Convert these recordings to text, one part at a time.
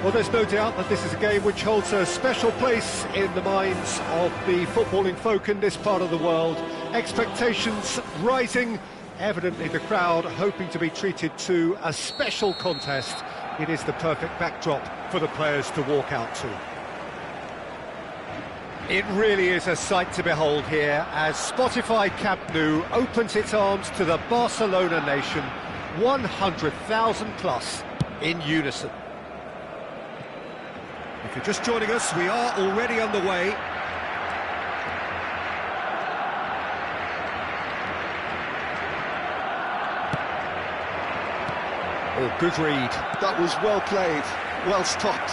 Well, there's no doubt that this is a game which holds a special place in the minds of the footballing folk in this part of the world. Expectations rising, evidently the crowd hoping to be treated to a special contest. It is the perfect backdrop for the players to walk out to. It really is a sight to behold here as Spotify Camp Nou opens its arms to the Barcelona nation, 100,000 plus in unison. If you're just joining us, we are already underway. Oh, good read. That was well played, well stopped.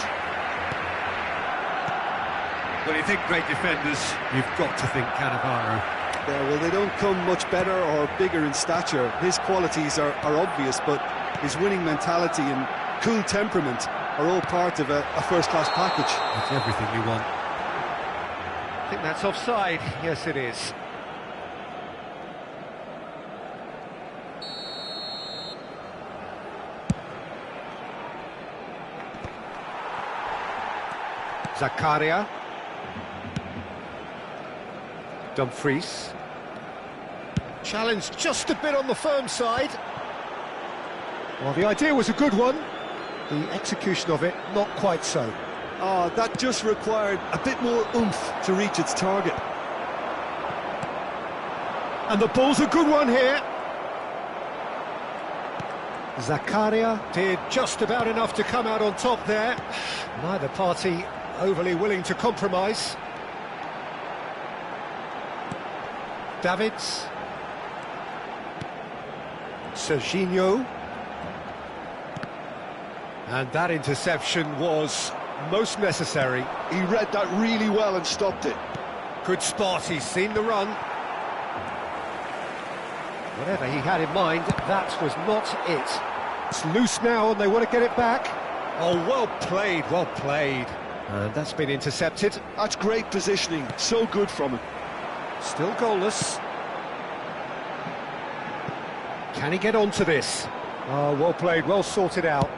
When you think great defenders, you've got to think Cannavaro. Yeah, well, they don't come much better or bigger in stature. His qualities are obvious, but his winning mentality and cool temperament are all part of a first-class package. That's everything you want. I think that's offside. Yes, it is. Zakaria. Dumfries. Challenge just a bit on the firm side. Well, the idea was a good one. The execution of it, not quite so. That just required a bit more oomph to reach its target. And the ball's a good one here. Zakaria did just about enough to come out on top there. Neither party overly willing to compromise. Davids. Serginho. And that interception was most necessary. He read that really well and stopped it. Good spot, he's seen the run. Whatever he had in mind, that was not it. It's loose now and they want to get it back. Oh, well played, well played. And that's been intercepted. That's great positioning, so good from him. Still goalless. Can he get onto this? Oh, well played, well sorted out.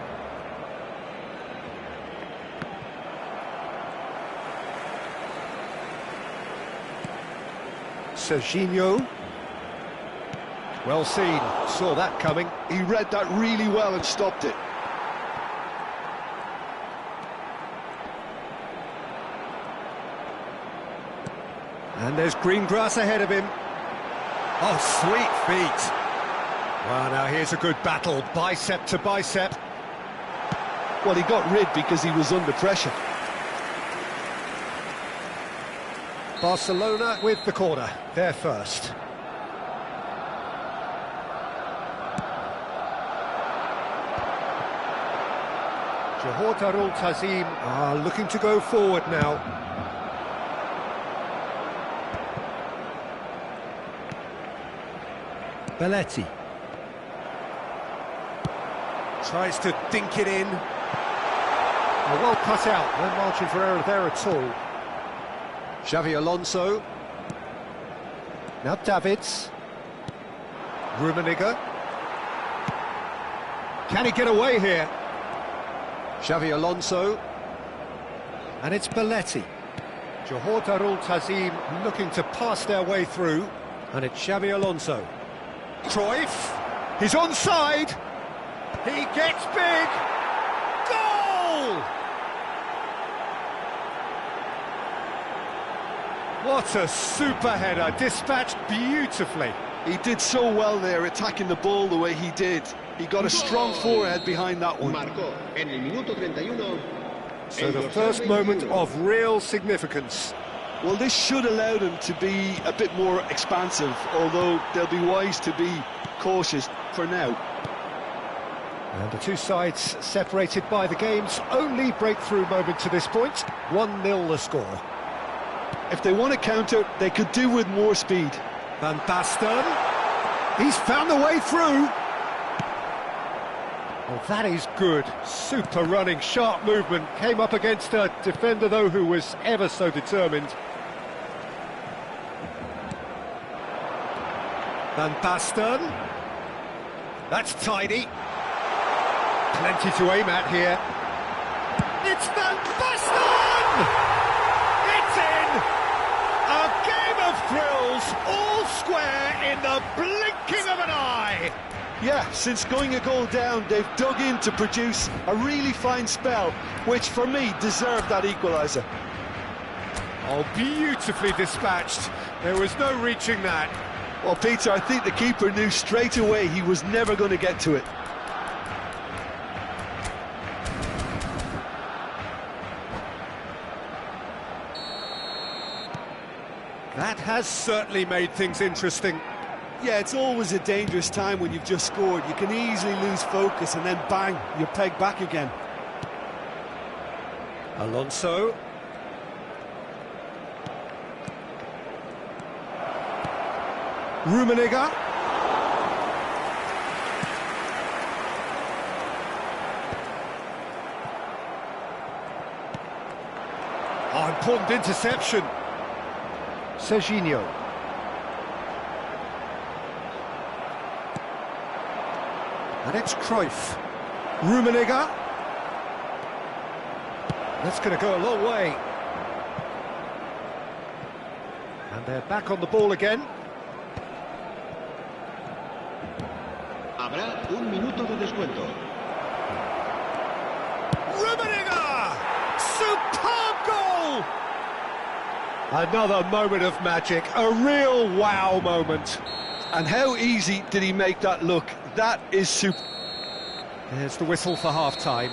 Serginho. Well seen, saw that coming. He read that really well and stopped it. And there's green grass ahead of him. Oh, sweet feet. Well, now here's a good battle, bicep to bicep. Well, he got rid because he was under pressure. Barcelona with the corner, they're first. Johor Darul Tazim are looking to go forward now. Belletti. Tries to dink it in. Oh, well cut out, no margin for error there at all. Xavi Alonso. Now Davids. Rummenigge. Can he get away here? Xavi Alonso. And it's Belletti. Johor Darul Tazim looking to pass their way through. And it's Xavi Alonso. Cruyff. He's onside. He gets big. Goal! What a super header, dispatched beautifully. He did so well there, attacking the ball the way he did. He got a strong forehead behind that one. So the first moment of real significance. Well, this should allow them to be a bit more expansive, although they'll be wise to be cautious for now. And the two sides separated by the game's only breakthrough moment to this point. 1-0 the score. If they want to counter, they could do with more speed. Van Basten. He's found the way through. Oh, that is good. Super running, sharp movement. Came up against a defender, though, who was ever so determined. Van Basten. That's tidy. Plenty to aim at here. It's Van Basten! It's in! A game of thrills, all square in the blinking of an eye! Yeah, since going a goal down, they've dug in to produce a really fine spell, which for me deserved that equaliser. Oh, beautifully dispatched. There was no reaching that. Well, Peter, I think the keeper knew straight away he was never going to get to it. That has certainly made things interesting. Yeah, it's always a dangerous time when you've just scored. You can easily lose focus and then bang, you're pegged back again. Alonso. Rummenigge. Oh, important interception. Serginho. And it's Cruyff. Rummenigge. That's going to go a long way. And they're back on the ball again. Habrá un minuto de descuento. Rummenigge! Superb goal! Another moment of magic, a real wow moment. And how easy did he make that look? That is super. There's the whistle for half-time.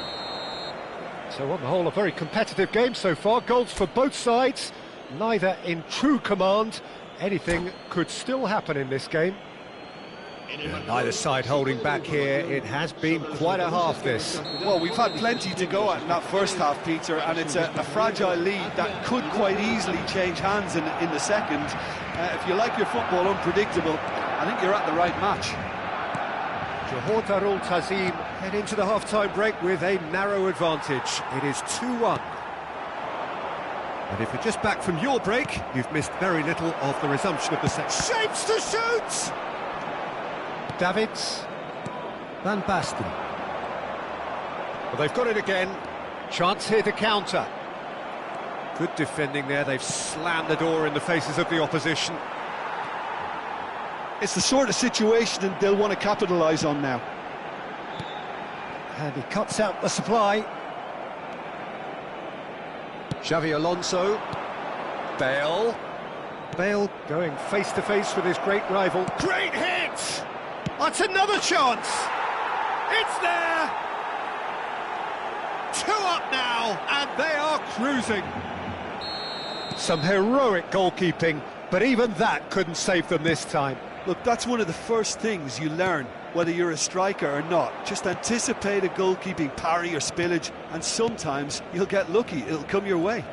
So on the whole, a very competitive game so far. Goals for both sides, neither in true command. Anything could still happen in this game. Neither side holding back here. It has been quite a half, this. Well, we've had plenty to go at in that first half, Peter, and it's a fragile lead that could quite easily change hands in the second. If you like your football unpredictable, I think you're at the right match. Johor Darul Tazim head into the half-time break with a narrow advantage. It is 2-1. And if you're just back from your break, you've missed very little of the resumption of the second. Shapes to shoot! Davids. Van Basten. Well, they've got it again. Chance here to counter. Good defending there. They've slammed the door in the faces of the opposition. It's the sort of situation they'll want to capitalise on now. And he cuts out the supply. Xavi Alonso. Bale. Bale going face-to-face with his great rival. Great hit! That's another chance! It's there! 2 up now, and they are cruising. Some heroic goalkeeping, but even that couldn't save them this time. Look, that's one of the first things you learn, whether you're a striker or not. Just anticipate a goalkeeping parry or spillage, and sometimes you'll get lucky, it'll come your way.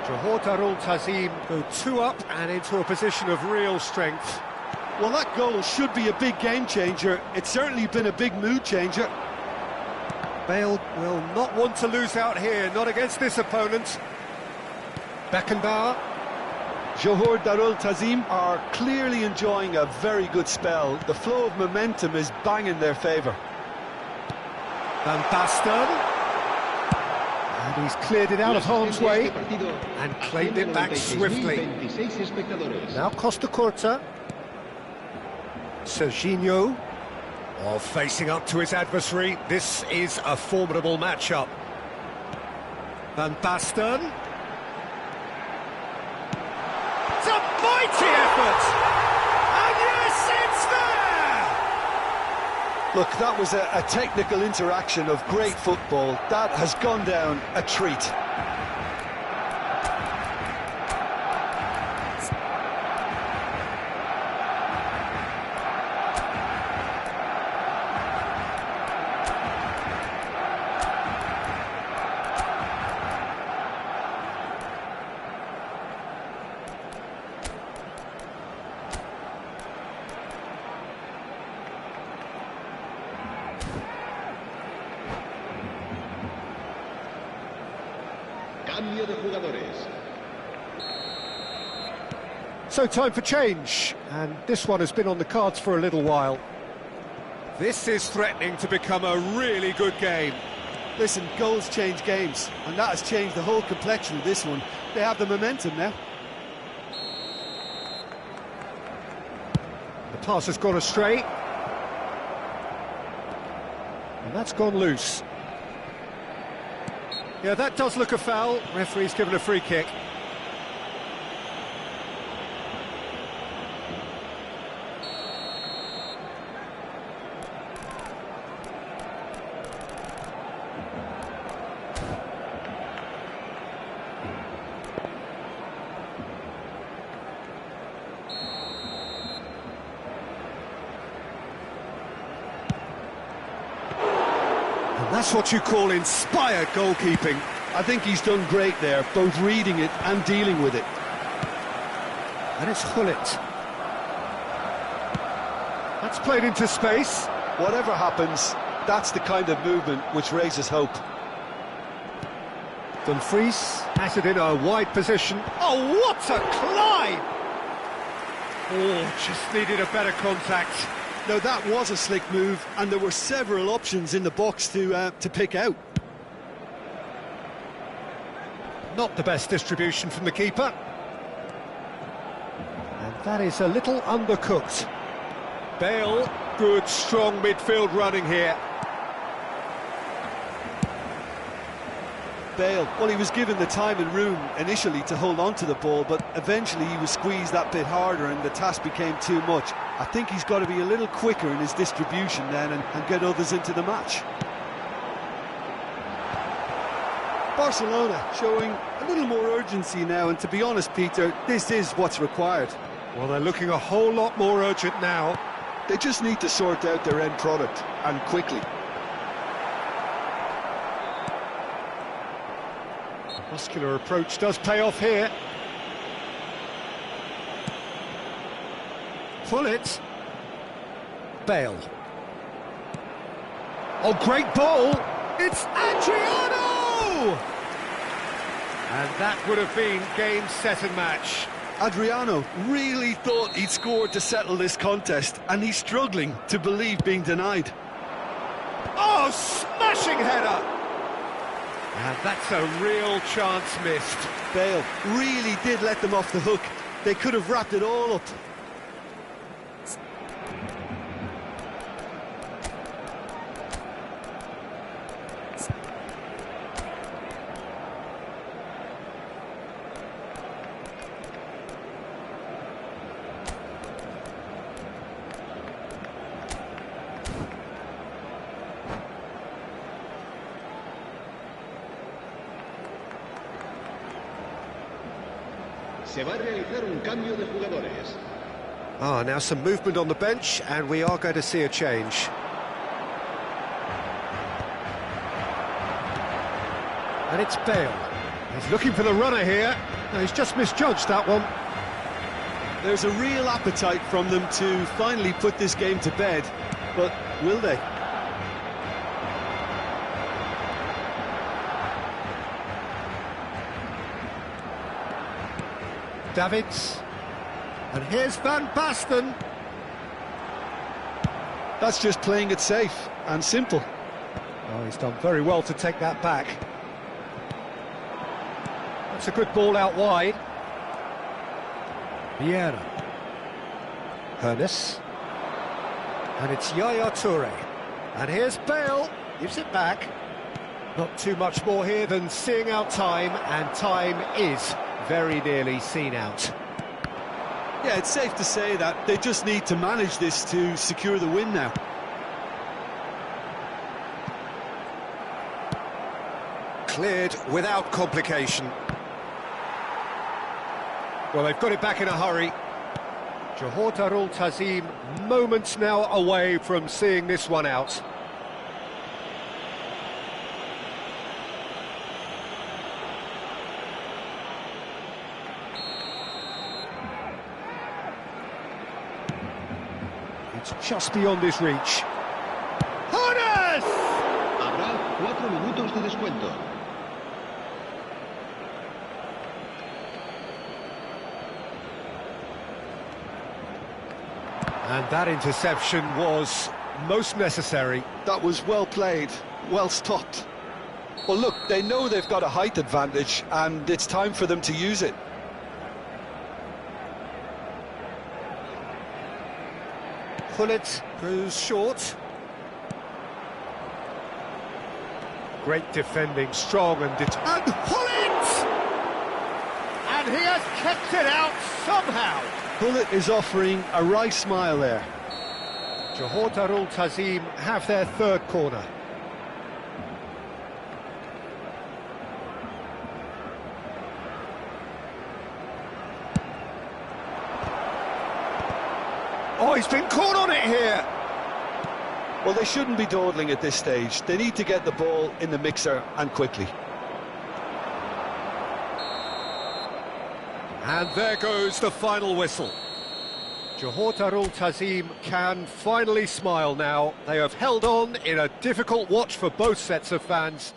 Johor Darul Tazim go 2 up and into a position of real strength. Well, that goal should be a big game changer. It's certainly been a big mood changer. Bale will not want to lose out here, not against this opponent. Beckenbauer. Johor Darul Tazim are clearly enjoying a very good spell. The flow of momentum is bang in their favour. Van Basten. And he's cleared it out of harm's way and claimed it back swiftly. Now Costa Curta. Serginho, facing up to his adversary. This is a formidable matchup. Van Basten. It's a mighty effort! And yes, it's there! Look, that was a technical interaction of great football. That has gone down a treat. Cambio de jugadores. So time for change, and this one has been on the cards for a little while. This is threatening to become a really good game. Listen, goals change games, and that has changed the whole complexion of this one. They have the momentum now. The pass has gone astray. And that's gone loose. Yeah, that does look a foul. Referee's given a free kick. That's what you call inspired goalkeeping. I think he's done great there, both reading it and dealing with it. And it's Hullet. That's played into space. Whatever happens, that's the kind of movement which raises hope. Dumfries has it in a wide position. Oh, what a climb! Oh, just needed a better contact. Now that was a slick move, and there were several options in the box to pick out. Not the best distribution from the keeper. And that is a little undercooked. Bale, good, strong midfield running here. Bale, well, he was given the time and room initially to hold on to the ball, but eventually he was squeezed that bit harder and the task became too much. I think he's got to be a little quicker in his distribution then and get others into the match. Barcelona showing a little more urgency now, and to be honest, Peter, this is what's required. Well, they're looking a whole lot more urgent now. They just need to sort out their end product, and quickly. Muscular approach does pay off here. Hullet. Bale. Oh, great ball! It's Adriano! And that would have been game, set and match. Adriano really thought he'd scored to settle this contest, and he's struggling to believe being denied. Oh, smashing header! And that's a real chance missed. Bale really did let them off the hook. They could have wrapped it all up. Se va a realizar un cambio de jugadores. Now some movement on the bench, and we are going to see a change. And it's Bale. He's looking for the runner here. No, he's just misjudged that one. There's a real appetite from them to finally put this game to bed, but will they? Davids. And here's Van Basten. That's just playing it safe and simple. Oh, he's done very well to take that back. That's a good ball out wide. Vieira. Hernes. And it's Yaya Toure. And here's Bale. Gives it back. Not too much more here than seeing out time, and time is very nearly seen out. Yeah, it's safe to say that they just need to manage this to secure the win now. Cleared without complication. Well, they've got it back in a hurry. Johor Darul Tazim moments now away from seeing this one out. It's just beyond his reach. Hernes! Habrá 4 minutos de descuento. And that interception was most necessary. That was well played, well stopped. Well, look, they know they've got a height advantage, and it's time for them to use it. Pullet goes short. Great defending, strong and and Pullet! And he has kept it out somehow. Pullet is offering a wry smile there. Johor Darul Tazim have their third corner. Oh, he's been caught on it here. Well, they shouldn't be dawdling at this stage. They need to get the ball in the mixer, and quickly. And there goes the final whistle. Johor Darul Tazim can finally smile now. They have held on in a difficult watch for both sets of fans.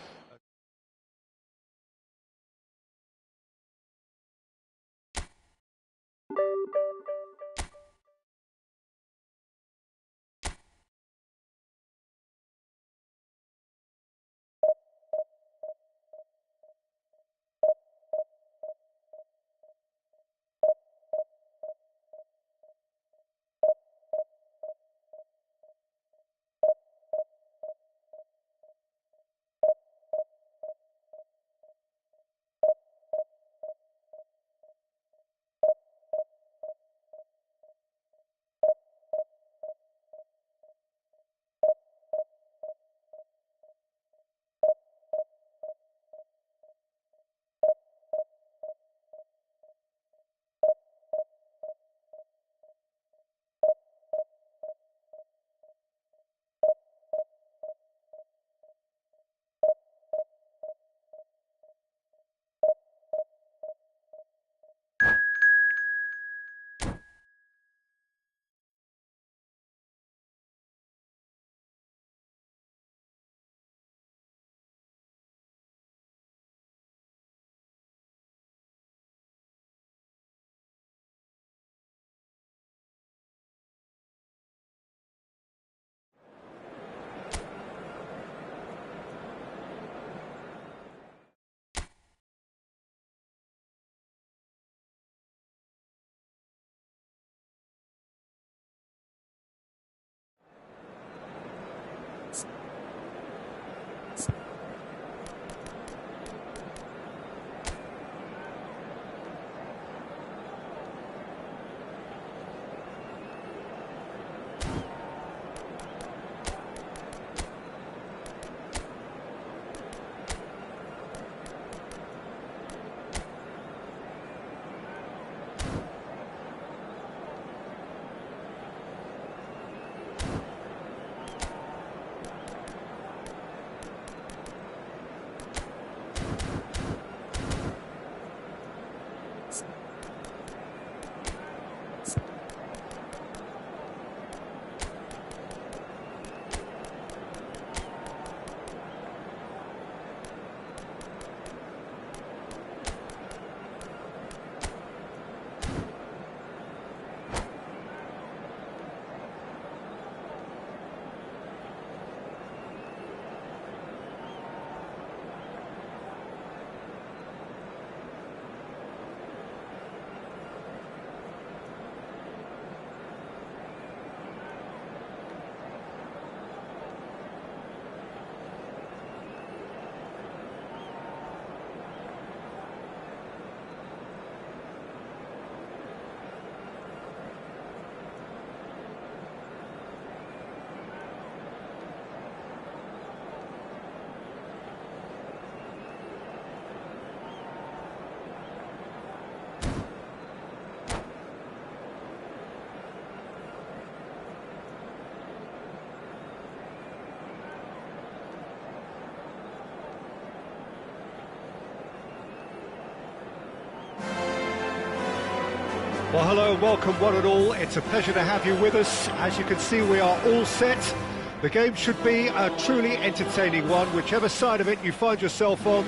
Well, hello and welcome one and all. It's a pleasure to have you with us. As you can see, we are all set. The game should be a truly entertaining one, whichever side of it you find yourself on.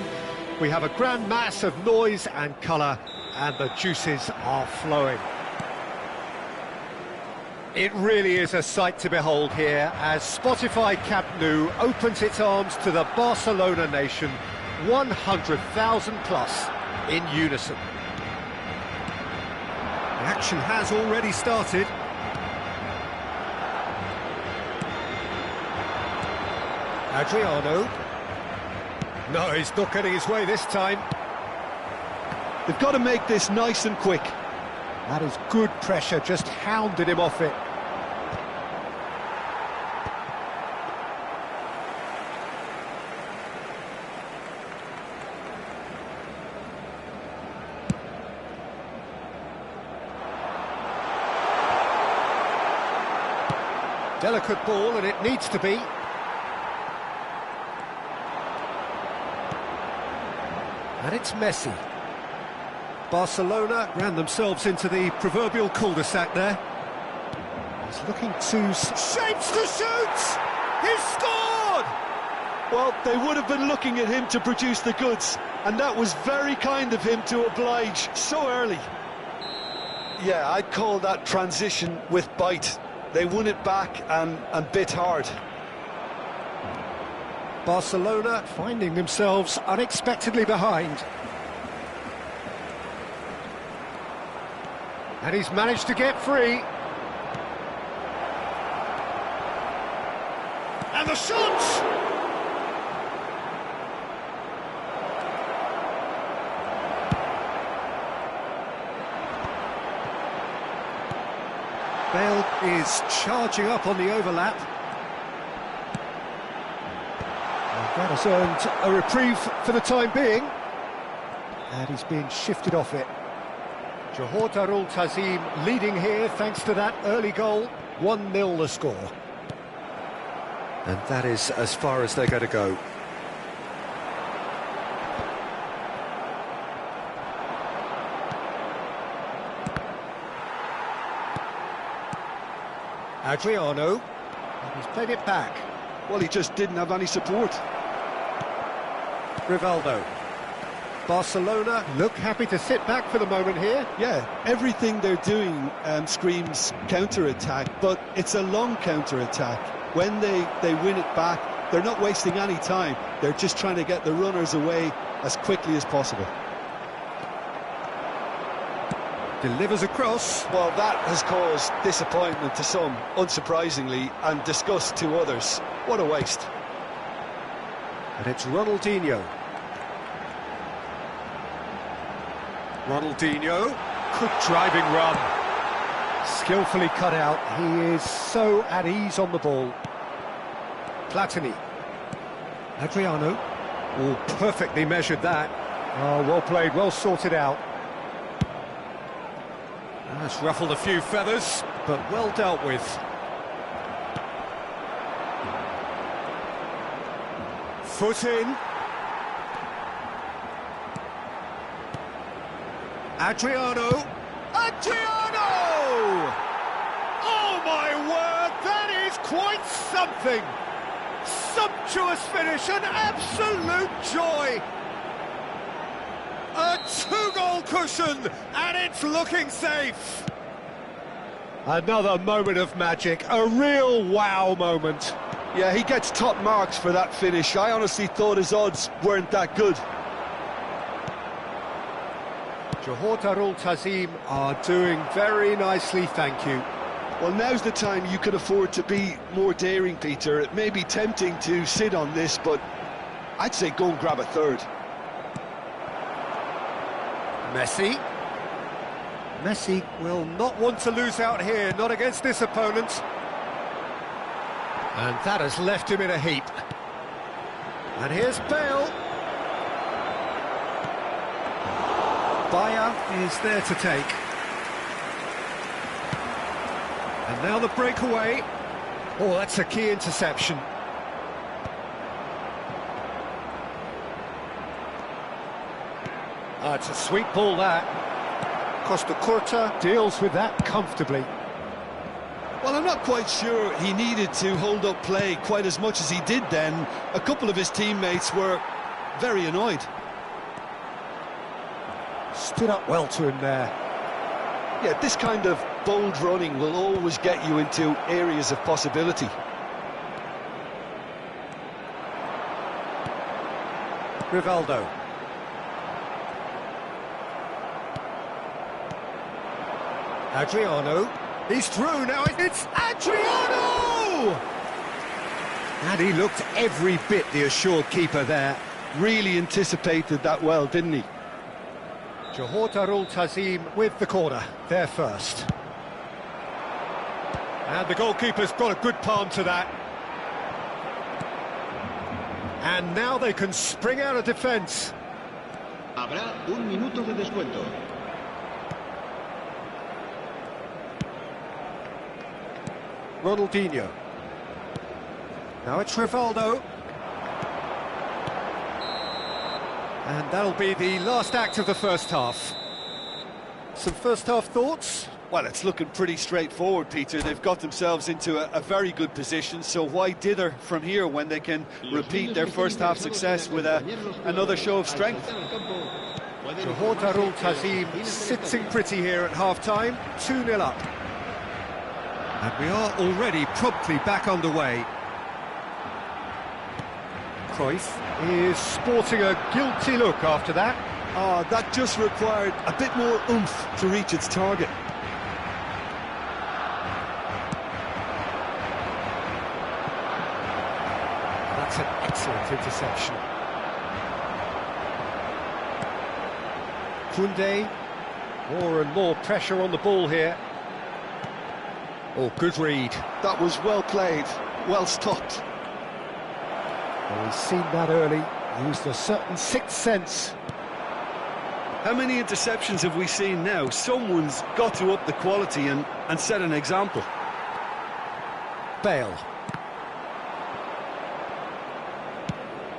We have a grand mass of noise and colour, and the juices are flowing. It really is a sight to behold here as Spotify Camp Nou opens its arms to the Barcelona nation 100,000 plus in unison. The action has already started. Adriano. No, he's not getting his way this time. They've got to make this nice and quick. That is good pressure, just hounded him off it. Delicate ball, and it needs to be. And it's Messi. Barcelona ran themselves into the proverbial cul-de-sac there. He's looking to... shapes to shoot! He's scored! Well, they would have been looking at him to produce the goods, and that was very kind of him to oblige so early. Yeah, I'd call that transition with bite. They won it back and bit hard. Barcelona finding themselves unexpectedly behind. And he's managed to get free. And the shot! Bale is charging up on the overlap. And that has earned a reprieve for the time being. And he's being shifted off it. Johor Darul Tazim leading here thanks to that early goal. 1-0 the score. And that is as far as they're going to go. Adriano, and he's played it back. Well, he just didn't have any support. Rivaldo. Barcelona look happy to sit back for the moment here. Yeah, everything they're doing screams counter-attack, but it's a long counter-attack. When they win it back, they're not wasting any time. They're just trying to get the runners away as quickly as possible. Delivers across. Well, that has caused disappointment to some, unsurprisingly, and disgust to others. What a waste. And it's Ronaldinho. Ronaldinho, good driving run. Skillfully cut out, he is so at ease on the ball. Platini. Adriano. Oh, perfectly measured that. Oh, well played, well sorted out. That's ruffled a few feathers, but well dealt with. Foot in. Adriano. Adriano! Oh my word, that is quite something! Sumptuous finish, an absolute joy! A two-goal cushion, and it's looking safe! Another moment of magic, a real wow moment. Yeah, he gets top marks for that finish. I honestly thought his odds weren't that good. Johor Darul Tazim are doing very nicely, thank you. Well, now's the time you can afford to be more daring, Peter. It may be tempting to sit on this, but I'd say go and grab a third. Messi. Messi will not want to lose out here, not against this opponent. And that has left him in a heap. And here's Bale. Bayer is there to take. And now the breakaway. Oh, that's a key interception. It's a sweet ball, that. Costa Curta deals with that comfortably. Well, I'm not quite sure he needed to hold up play quite as much as he did then. A couple of his teammates were very annoyed. Stood up well to him there. Yeah, this kind of bold running will always get you into areas of possibility. Rivaldo. Adriano. He's through now. It's Adriano! And he looked every bit the assured keeper there. Really anticipated that well, didn't he? Johor Tazim with the corner, there first. And the goalkeeper's got a good palm to that. And now they can spring out of defence. Habrá un minuto de descuento. Ronaldinho. Now it's Rivaldo. And that'll be the last act of the first half. Some first half thoughts? Well, it's looking pretty straightforward, Peter. They've got themselves into a very good position, so why dither from here when they can repeat their first half success with another show of strength? Johor Tazim sitting pretty here at half-time, 2-0 up. And we are already promptly back underway. Cruyff is sporting a guilty look after that. Oh, that just required a bit more oomph to reach its target. That's an excellent interception. Koundé, more and more pressure on the ball here. Oh, good read. That was well played, well stopped. Well, he's seen that early, used a certain sixth sense. How many interceptions have we seen now? Someone's got to up the quality and set an example. Bale.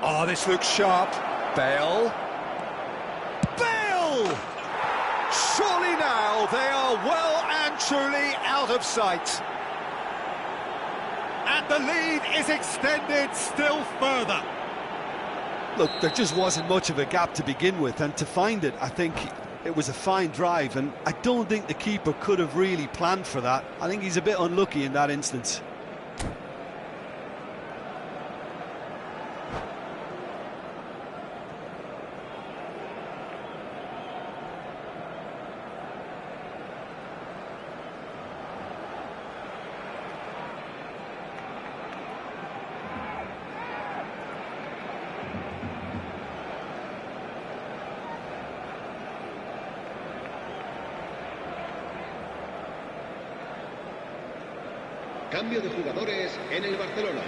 Oh, this looks sharp. Bale. Bale! Surely now they are well and truly out of sight. And the lead is extended still further. Look, there just wasn't much of a gap to begin with, and to find it, I think it was a fine drive, and I don't think the keeper could have really planned for that. I think he's a bit unlucky in that instance. Cambio de jugadores en el Barcelona.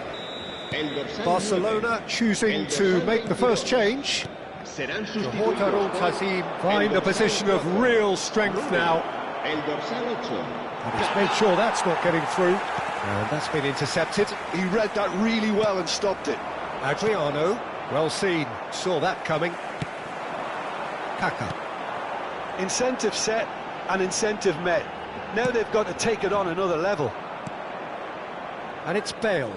Barcelona choosing to make the first change. Johor Tazim find a position of real strength now. And he's made sure that's not getting through. And that's been intercepted. He read that really well and stopped it. Adriano, well seen, saw that coming. Kaka. Incentive set and incentive met. Now they've got to take it on another level. And it's Bale.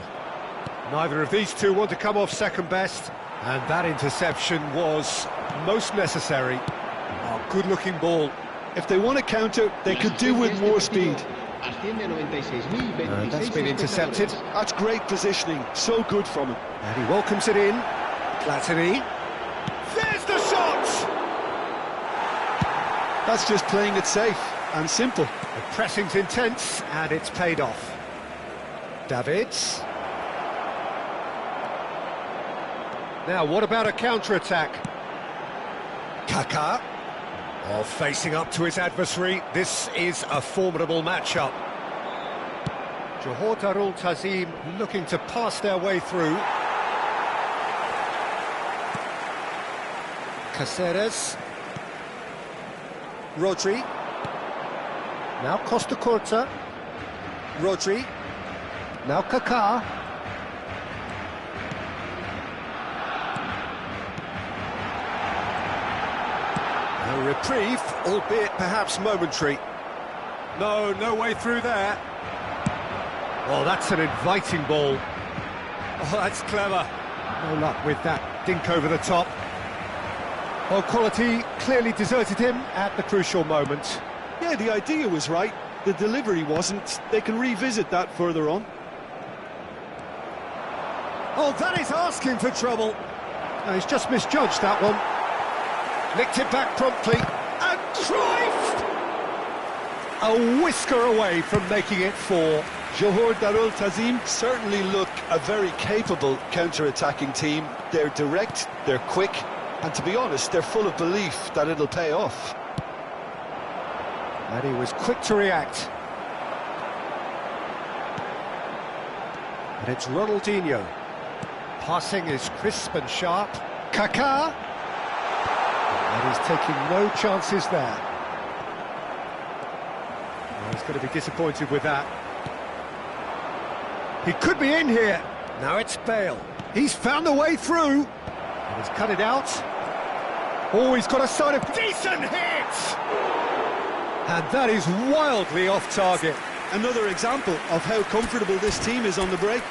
Neither of these two want to come off second best. And that interception was most necessary. Oh, good-looking ball. If they want to counter, they could do with more speed. And that's been intercepted. That's great positioning, so good from him. And he welcomes it in. Platini. There's the shot! That's just playing it safe and simple. The pressing's intense, and it's paid off. Davids. Now, what about a counter-attack? Kaka. Oh, facing up to his adversary. This is a formidable matchup. Johor Tazim looking to pass their way through. Caceres. Rodri. Now Costa Curta. Rodri. Now Kaká. A reprieve, albeit perhaps momentary. No way through there. Oh, that's an inviting ball. Oh, that's clever. No luck with that dink over the top. Well, quality clearly deserted him at the crucial moment. Yeah, the idea was right. The delivery wasn't. They can revisit that further on. Oh, that is asking for trouble. No, he's just misjudged that one. Nicked it back promptly. And Cruyff! A whisker away from making it 4. Johor Darul Tazim certainly look a very capable counter-attacking team. They're direct, they're quick, and to be honest, they're full of belief that it'll pay off. And he was quick to react. And it's Ronaldinho. Passing is crisp and sharp. Kaká! And he's taking no chances there. Well, he's going to be disappointed with that. He could be in here. Now it's Bale. He's found a way through. And he's cut it out. Oh, he's got a sign of decent hit! And that is wildly off target. Another example of how comfortable this team is on the break.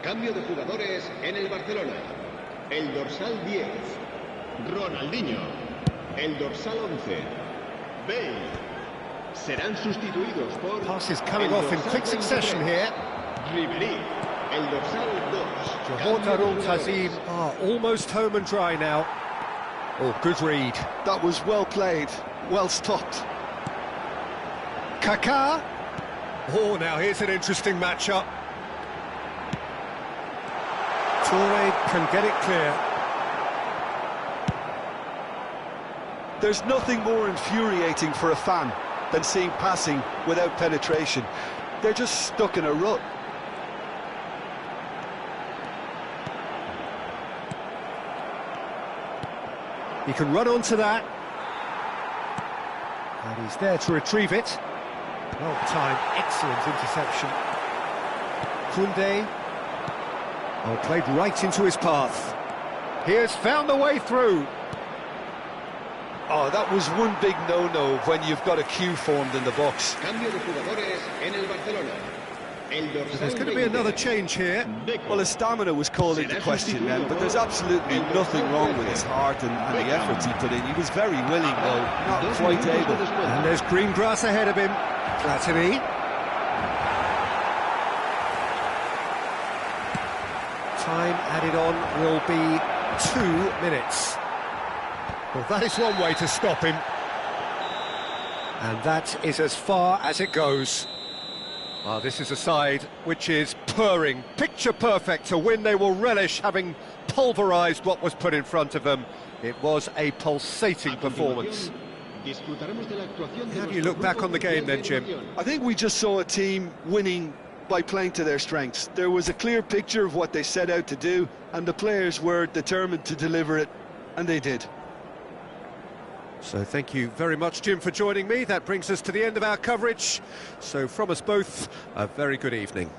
Cambio de jugadores en el Barcelona. El dorsal 10, Ronaldinho. El dorsal 11, Bale. Serán sustituidos por... Passes coming off in quick succession here. Ribery. El dorsal 2. Johor Darul Tazim are almost home and dry now. Oh, good read. That was well played, well stopped. Kaká. Oh, now here's an interesting matchup. Toure can get it clear. There's nothing more infuriating for a fan than seeing passing without penetration. They're just stuck in a rut. He can run onto that. And he's there to retrieve it. Well timed, excellent interception. Koundé. Oh, played right into his path. He has found the way through. Oh, that was one big no-no when you've got a queue formed in the box. Cambio de jugadores en el Barcelona. El dorsal There's going to be another change here. Well, his stamina was called into question then, but there's absolutely nothing wrong with his heart and the efforts he put in. He was very willing, though, not quite able. And there's green grass ahead of him. Platini. Time added on will be 2 minutes. Well, that is one way to stop him. And that is as far as it goes. Well, this is a side which is purring, picture perfect to win. They will relish having pulverised what was put in front of them. It was a pulsating performance. How do you look back on the game then, Jim? I think we just saw a team winning by playing to their strengths. There was a clear picture of what they set out to do, and the players were determined to deliver it, and they did. So thank you very much, Jim, for joining me. That brings us to the end of our coverage. So from us both, a very good evening.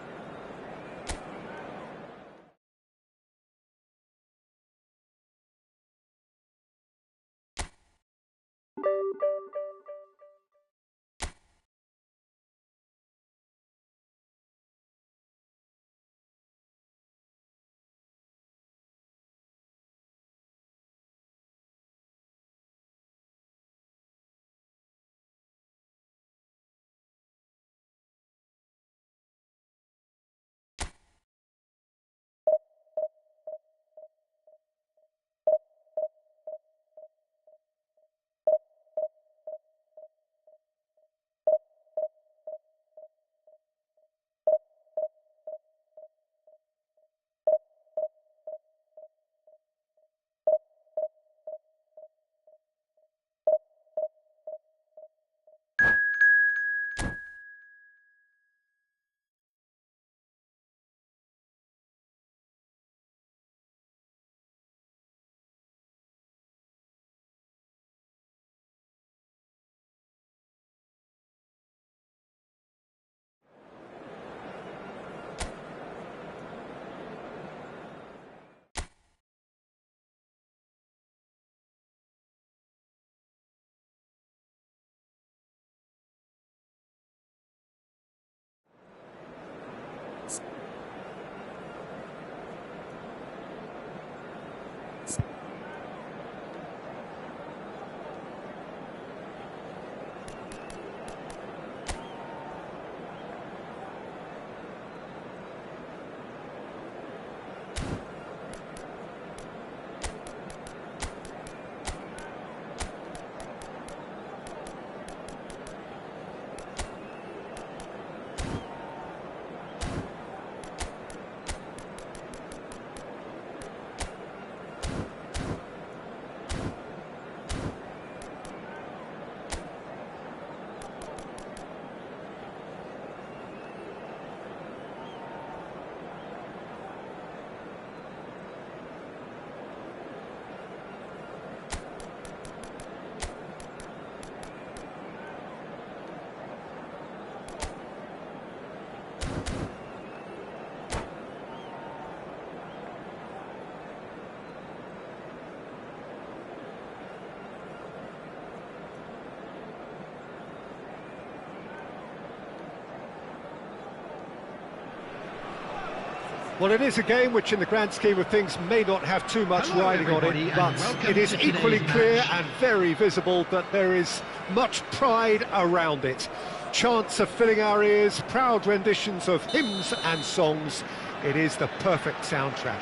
Well, it is a game which in the grand scheme of things may not have too much riding on it, but it is equally clear and very visible that there is much pride around it. Chants are filling our ears, proud renditions of hymns and songs. It is the perfect soundtrack.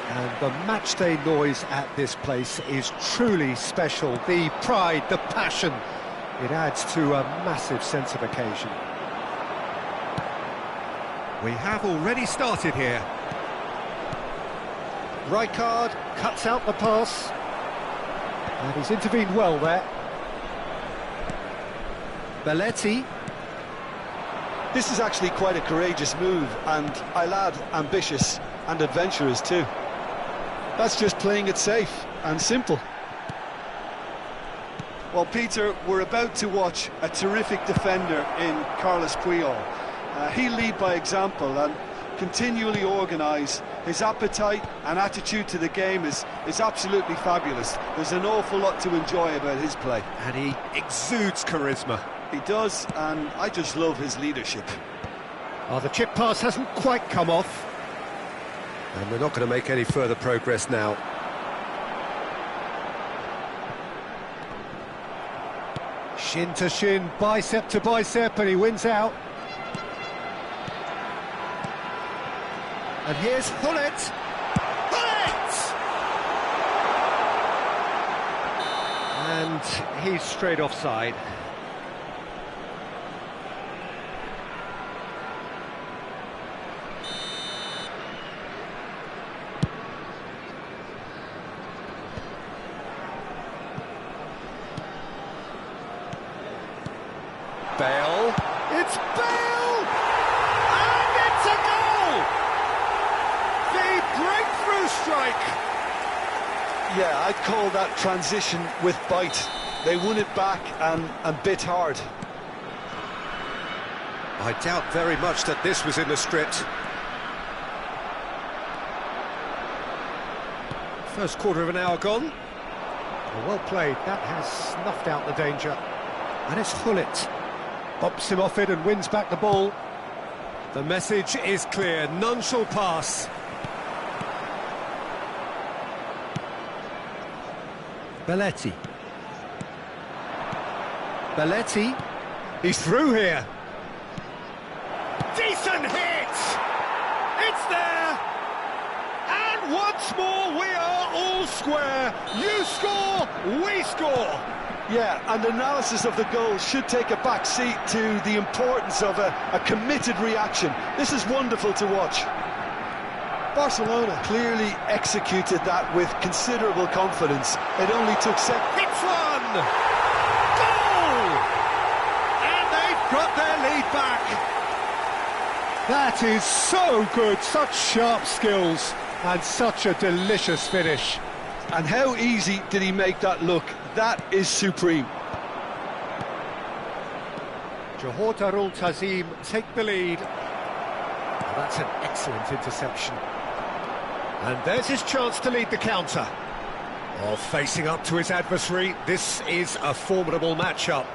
And the matchday noise at this place is truly special. The pride, the passion, it adds to a massive sense of occasion. We have already started here. Rijkaard cuts out the pass. And he's intervened well there. Belletti. This is actually quite a courageous move, and I'll add ambitious and adventurous too. That's just playing it safe and simple. Well, Peter, we're about to watch a terrific defender in Carlos Puyol. He'll lead by example and continually organise. His appetite and attitude to the game is absolutely fabulous. There's an awful lot to enjoy about his play. And he exudes charisma. He does, and I just love his leadership. Oh, the chip pass hasn't quite come off. And they're not going to make any further progress now. Shin to shin, bicep to bicep, and he wins out. And here's Hullet. Hullet! And he's straight offside. Bale. It's Bale! And it's a goal! The breakthrough strike! Yeah, I'd call that transition with bite. They won it back and bit hard. I doubt very much that this was in the script. First quarter of an hour gone. Well played, that has snuffed out the danger. And it's Hullet. Bops him off it and wins back the ball. The message is clear, none shall pass. Belletti. Belletti. He's through here. Decent hit! It's there! And once more we are all square. You score, we score. Yeah, and analysis of the goal should take a back seat to the importance of a committed reaction. This is wonderful to watch. Barcelona clearly executed that with considerable confidence. It only took seconds. Hits one! Goal! And they've got their lead back. That is so good, such sharp skills, and such a delicious finish. And how easy did he make that look? That is supreme. Johor Tazim take the lead. Oh, that's an excellent interception. And there's his chance to lead the counter. Oh, facing up to his adversary, this is a formidable matchup.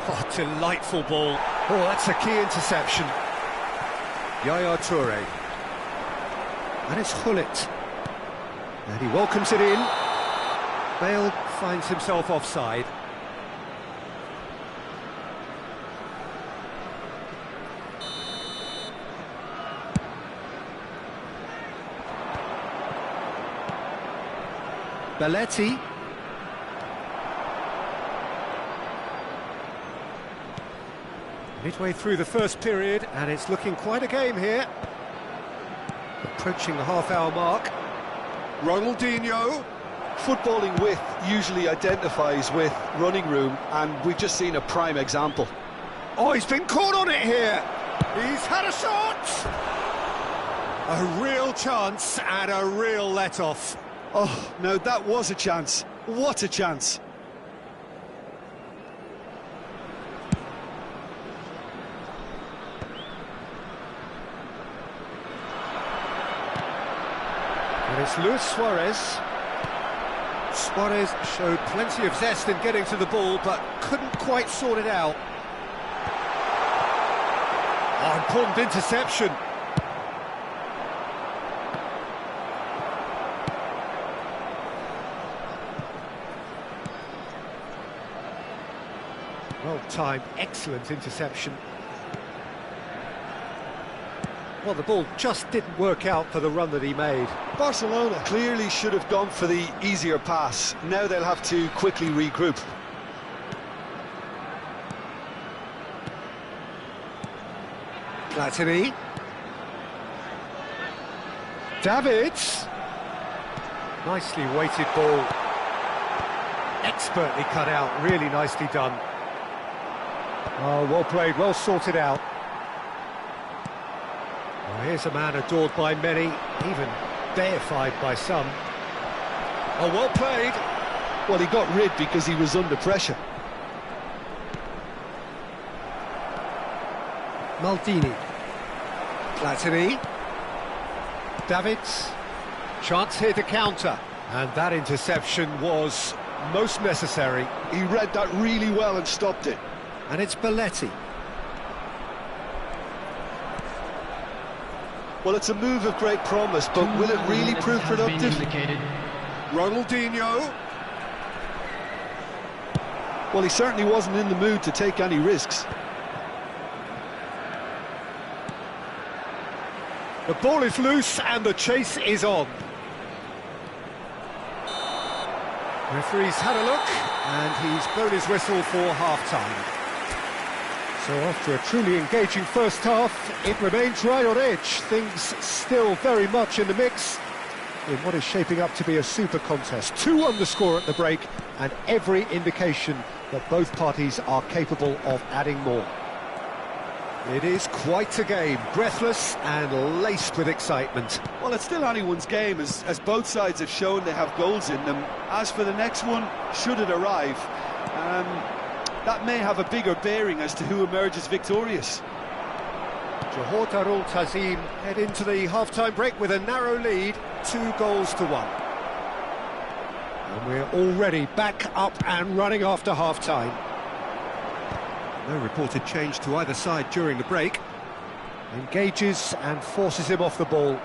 Oh, delightful ball. Oh, that's a key interception. Yaya Toure. And it's Hullet. And he welcomes it in. Bale finds himself offside. Belletti. Midway through the first period, and it's looking quite a game here. Approaching the half-hour mark. Ronaldinho. Footballing width usually identifies with running room, and we've just seen a prime example. Oh, he's been caught on it here. He's had a shot. A real chance and a real let-off. Oh, no, that was a chance. What a chance. And it's Luis Suarez. Suarez showed plenty of zest in getting to the ball, but couldn't quite sort it out. Oh, Oh, important interception. Well-timed, excellent interception. Well, the ball just didn't work out for the run that he made. Barcelona clearly should have gone for the easier pass. Now they'll have to quickly regroup. Platini. Davids. Nicely weighted ball. Expertly cut out, really nicely done. Oh, well played, well sorted out. Oh, here's a man adored by many, even deified by some. Oh, well played. Well, he got rid because he was under pressure. Maldini. Platini. Davids. Chance here to counter. And that interception was most necessary. He read that really well and stopped it. And it's Belletti. Well, it's a move of great promise, but will it really prove productive? Ronaldinho. Well, he certainly wasn't in the mood to take any risks. The ball is loose and the chase is on. Referee's had a look and he's blown his whistle for half-time. So after a truly engaging first half, it remains right on edge. Things still very much in the mix in what is shaping up to be a super contest. 2 on the score at the break, and every indication that both parties are capable of adding more. It is quite a game, breathless and laced with excitement. Well, it's still anyone's game, as both sides have shown they have goals in them. As for the next one, should it arrive, that may have a bigger bearing as to who emerges victorious. Johor Darul Tazim head into the half-time break with a narrow lead, 2-1. And we're already back up and running after half-time. No reported change to either side during the break. Engages and forces him off the ball.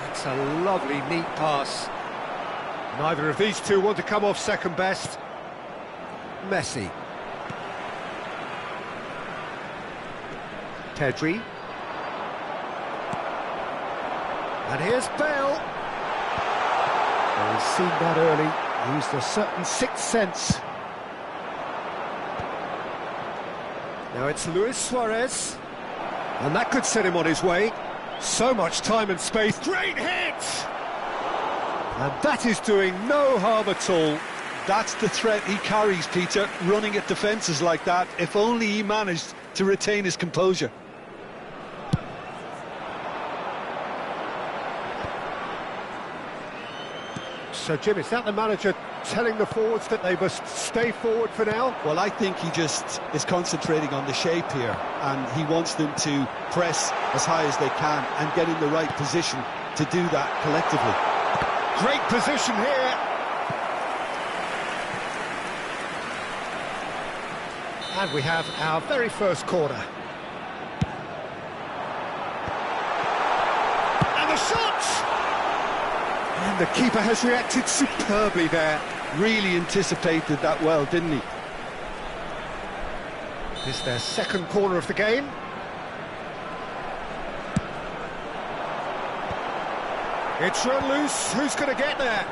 That's a lovely, neat pass. Neither of these two want to come off second best. Messi. Pedri. And here's Bale. Well, he's seen that early, used a certain sixth sense. Now it's Luis Suarez, and that could set him on his way. So much time and space, great hit! And that is doing no harm at all. That's the threat he carries, Peter, running at defences like that. If only he managed to retain his composure. So, Jim, is that the manager telling the forwards that they must stay forward for now? Well, I think he just is concentrating on the shape here, and he wants them to press as high as they can and get in the right position to do that collectively. Great position here. And we have our very first corner. And the shot! And the keeper has reacted superbly there. Really anticipated that well, didn't he? This is their second corner of the game. It's run loose, who's going to get there?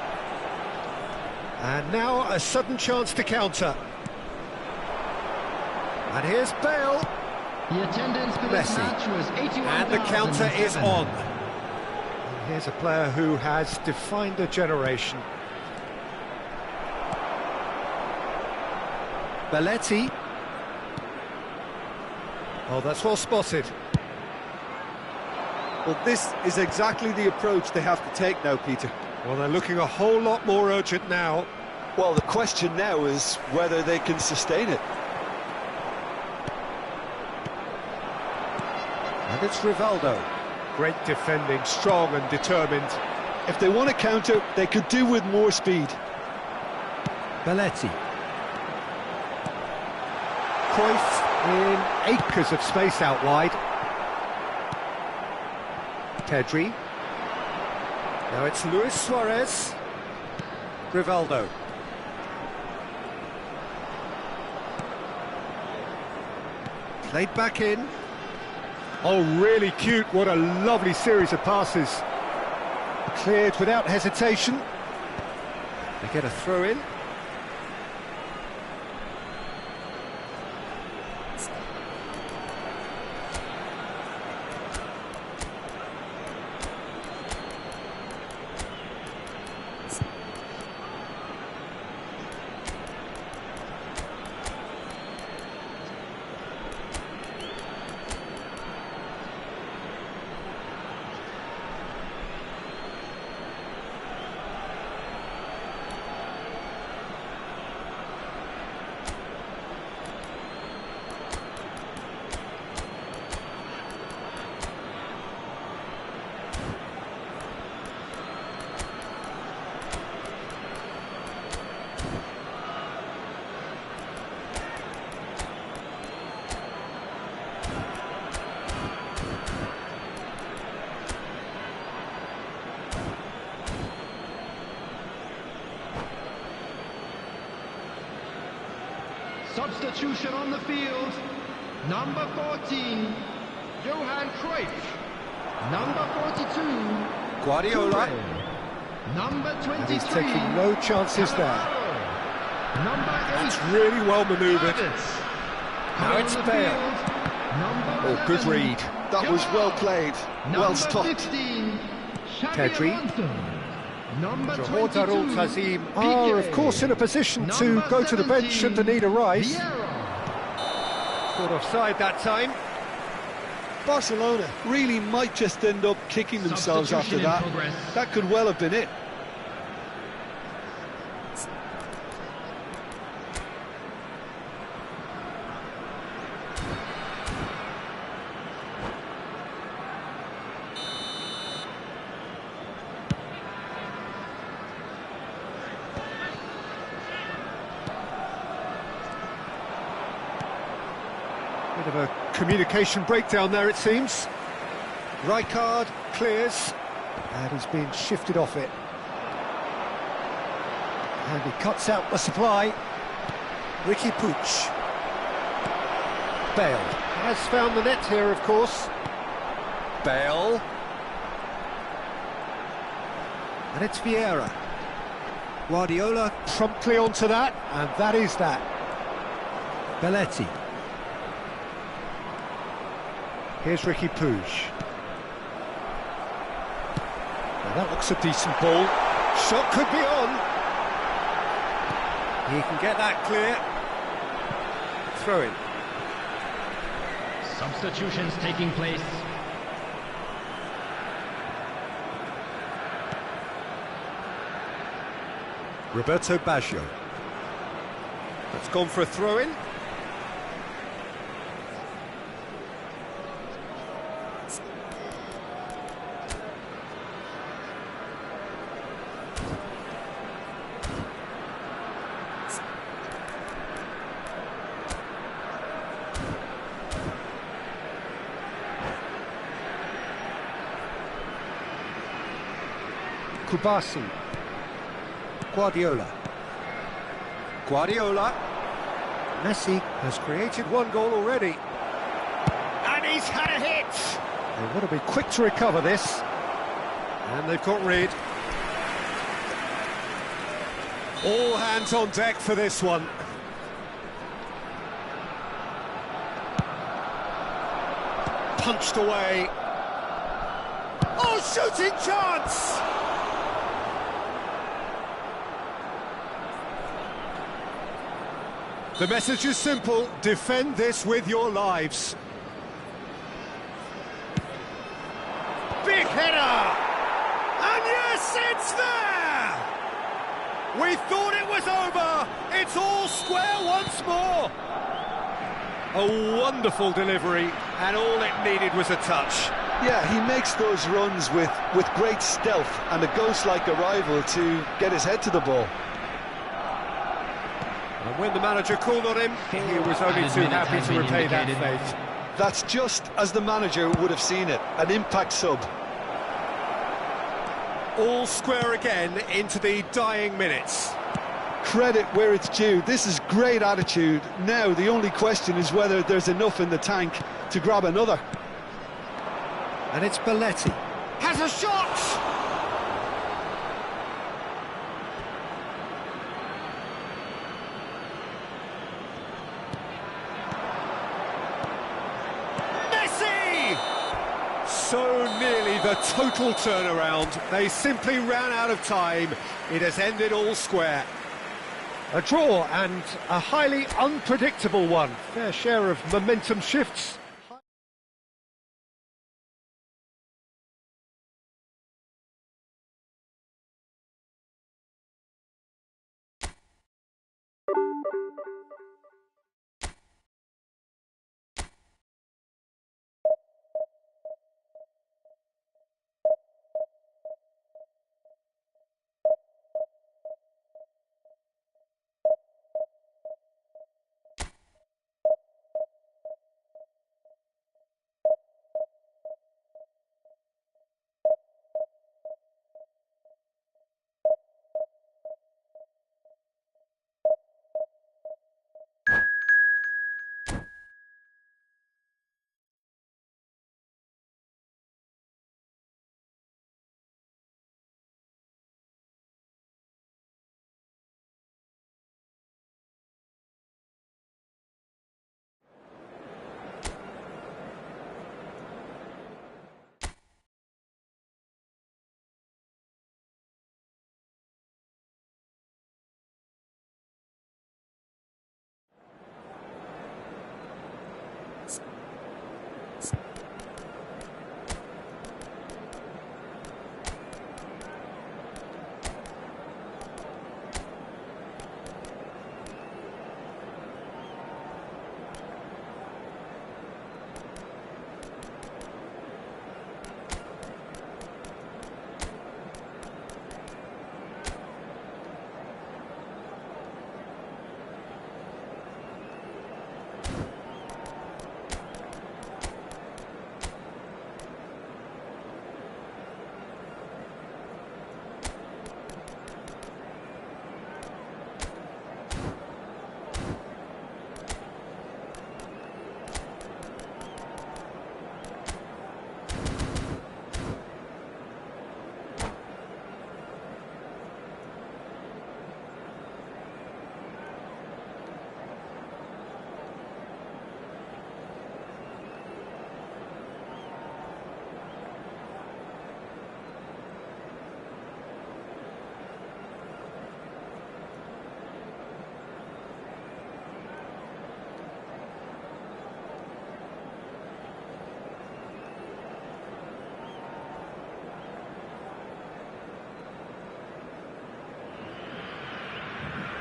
And now a sudden chance to counter. And here's Bale. The attendance for this match was 81,000. And the counter is on. And here's a player who has defined a generation. Belletti. Oh, that's well spotted. Well, this is exactly the approach they have to take now, Peter. Well, they're looking a whole lot more urgent now. Well, the question now is whether they can sustain it. And it's Rivaldo. Great defending, strong and determined. If they want to counter, they could do with more speed. Belletti. Cruyff in acres of space out wide. Pedri. Now it's Luis Suarez. Rivaldo. Played back in. Oh, really cute. What a lovely series of passes. Cleared without hesitation. They get a throw in. Substitution on the field. Number 14, Johan Cruyff. Number 42, Guardiola. Number 23, And he's taking no chances there. Number 8, That's really well manoeuvred. Havertz. Now it's On the Bale. field, number Oh, good 11, read. That was well played, well Number stopped. 15, Xabi Pedri. Alonso. Number Johor 22, Darul Tazim are, of course, in a position to Number go to the bench 17, should the need arise. Vieira. Caught offside that time. Barcelona really might just end up kicking themselves after Substitution in that. progress. That could well have been it. Bit of a communication breakdown there, it seems. Rijkaard clears, and he's being shifted off it. And he cuts out the supply. Ricky Puig. Bale has found the net here, of course. Bale. And it's Vieira. Guardiola promptly onto that, and that is that. Belletti. Here's Ricky Puig. Now that looks a decent ball. Shot could be on. He can get that clear. Throw in. Substitutions taking place. Roberto Baggio. That's gone for a throw in. Kubasi. Guardiola. Guardiola. Messi has created one goal already. And he's had a hit! They want to be quick to recover this. And they've got rid. All hands on deck for this one. Punched away. Oh, shooting chance! The message is simple: defend this with your lives. Big header! And yes, it's there! We thought it was over. It's all square once more. A wonderful delivery, and all it needed was a touch. Yeah, he makes those runs with great stealth and a ghost-like arrival to get his head to the ball. Well, When the manager called on him, he was only too happy to repay that faith. That's just as the manager would have seen it, an impact sub. All square again into the dying minutes. Credit where it's due. This is great attitude. Now the only question is whether there's enough in the tank to grab another. And it's Belletti. Has a shot! Messi! So nearly the total turnaround. They simply ran out of time. It has ended all square. A draw, and a highly unpredictable one. Fair share of momentum shifts.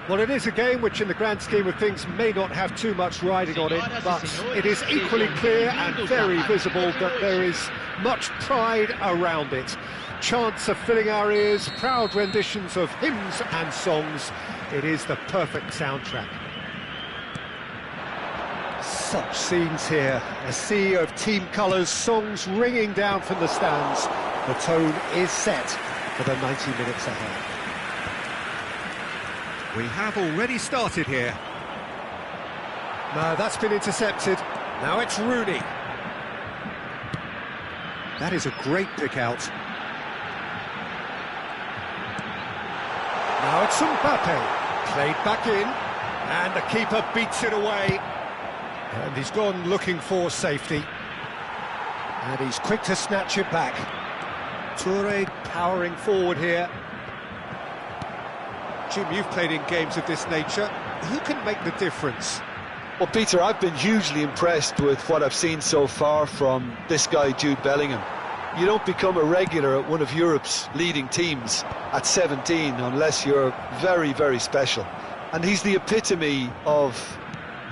Well, it is a game which, in the grand scheme of things, may not have too much riding on it, but it is equally clear and very visible that there is much pride around it. Chants are filling our ears, proud renditions of hymns and songs. It is the perfect soundtrack. Such scenes here, a sea of team colours, songs ringing down from the stands. The tone is set for the 90 minutes ahead. We have already started here. No, that's been intercepted. Now it's Rooney. That is a great pick out. Now it's Mbappe. Played back in. And the keeper beats it away. And he's gone looking for safety. And he's quick to snatch it back. Toure powering forward here. Jim, you've played in games of this nature. Who can make the difference? Well, Peter, I've been hugely impressed with what I've seen so far from this guy, Jude Bellingham. You don't become a regular at one of Europe's leading teams at 17 unless you're very, very special. And he's the epitome of,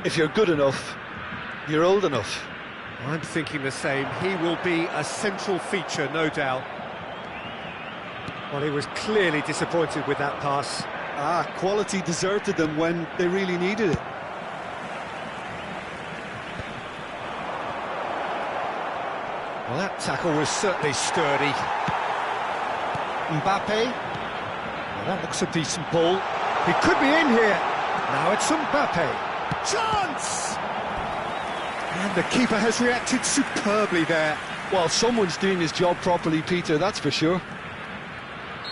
if you're good enough, you're old enough. I'm thinking the same. He will be a central feature, no doubt. Well, he was clearly disappointed with that pass. Quality deserted them when they really needed it. Well, that tackle was certainly sturdy. Mbappe. Well, that looks a decent ball. He could be in here. Now it's Mbappe. Chance! And the keeper has reacted superbly there. Well, someone's doing his job properly, Peter, that's for sure.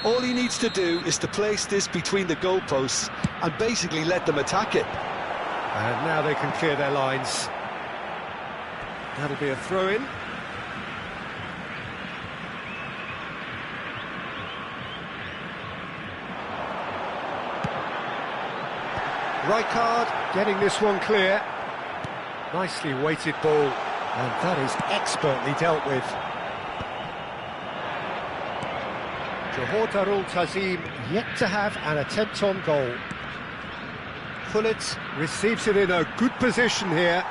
All he needs to do is to place this between the goalposts and basically let them attack it. And now they can clear their lines. That'll be a throw-in. Rijkaard getting this one clear. Nicely weighted ball, and that is expertly dealt with. Johor Tazim yet to have an attempt on goal. Pullet receives it in a good position here.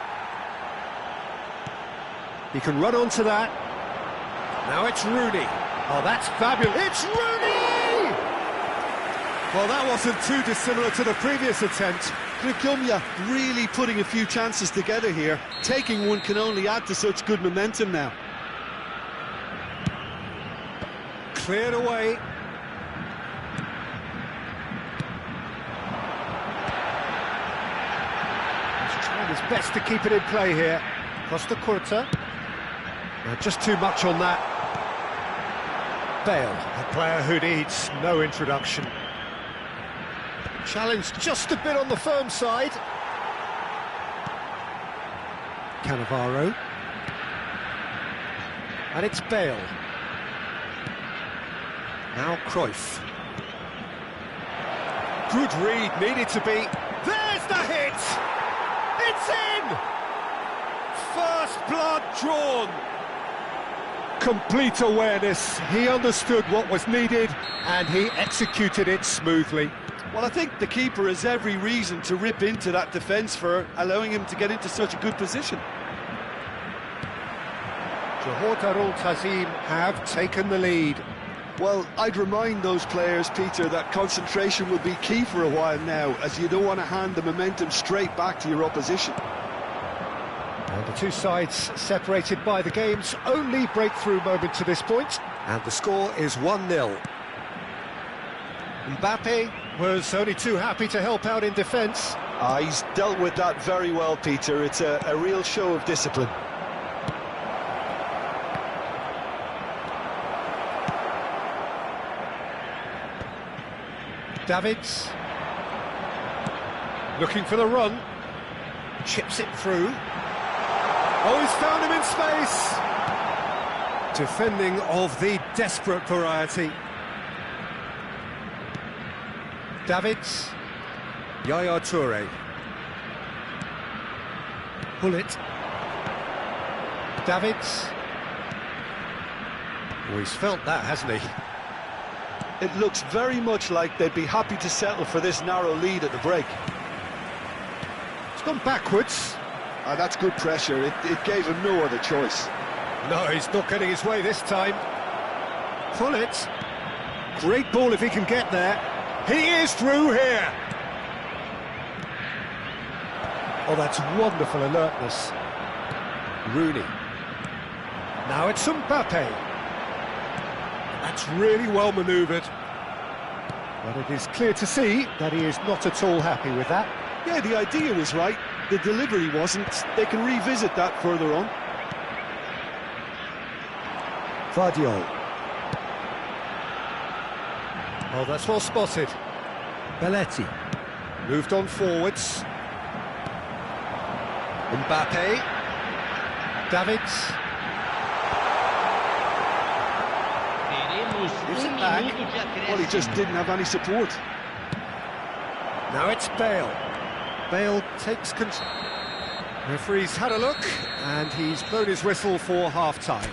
He can run onto that. Now it's Rooney. Oh, that's fabulous. It's Rooney! Well, that wasn't too dissimilar to the previous attempt. Krikumbia really putting a few chances together here. Taking one can only add to such good momentum now. Cleared away. He's trying his best to keep it in play here. Costa Curta. Just too much on that. Bale, a player who needs no introduction. Challenged just a bit on the firm side. Cannavaro. And it's Bale. Now Cruyff. Good read, needed to be. There's the hit! It's in! First blood drawn. Complete awareness. He understood what was needed and he executed it smoothly. Well, I think the keeper has every reason to rip into that defence for allowing him to get into such a good position. Johor Tazim have taken the lead. Well, I'd remind those players, Peter, that concentration will be key for a while now, as you don't want to hand the momentum straight back to your opposition. And the two sides separated by the game's only breakthrough moment to this point, and the score is 1-0. Mbappe was only too happy to help out in defence. He's dealt with that very well, Peter. It's a real show of discipline. Davids. Looking for the run. Chips it through. Oh, he's found him in space! Defending of the desperate variety. Davids. Yaya Toure. Pullet. Davids. Oh, he's felt that, hasn't he? It looks very much like they'd be happy to settle for this narrow lead at the break. It's gone backwards. That's good pressure. It gave him no other choice. No, he's not getting his way this time. Pullet. Great ball if he can get there. He is through here. Oh, that's wonderful alertness. Rooney. Now it's Mbappe. That's really well manoeuvred. But it is clear to see that he is not at all happy with that. Yeah, the idea was right. The delivery wasn't. They can revisit that further on. Vardiol. Oh, that's well spotted. Belletti. Moved on forwards. Mbappe. Davids. Gives it back. Well, he just didn't have any support. Now it's Bale. Bale takes control. Referee's had a look, and he's blown his whistle for half-time.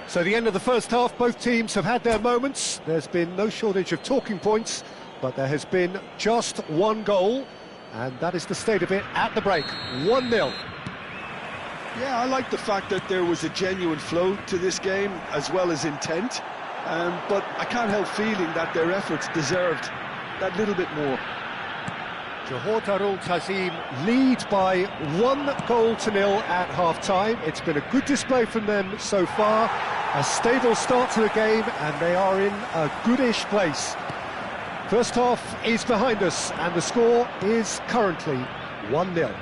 So the end of the first half, both teams have had their moments. There's been no shortage of talking points, but there has been just one goal, and that is the state of it at the break. 1-0. Yeah, I like the fact that there was a genuine flow to this game, as well as intent. But I can't help feeling that their efforts deserved that little bit more. Johor Darul Tazim lead by 1-0 at half-time. It's been a good display from them so far. A stable start to the game, and they are in a goodish place. First half is behind us, and the score is currently 1-0.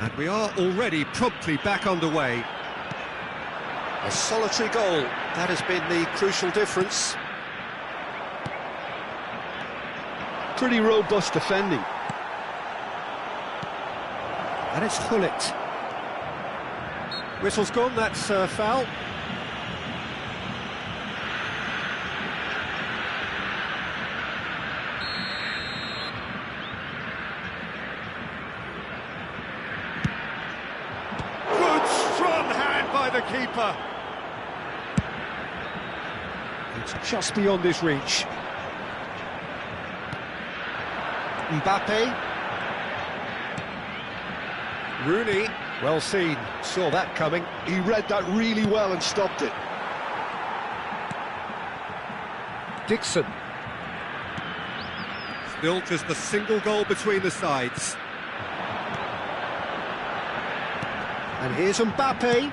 And we are already promptly back underway. A solitary goal, that has been the crucial difference. Pretty robust defending. And it's Hullet. Whistle's gone, that's foul. Good strong hand by the keeper. It's just beyond his reach. Mbappe. Rooney, well seen, saw that coming. He read that really well and stopped it. Dixon. Still just the single goal between the sides. And here's Mbappe.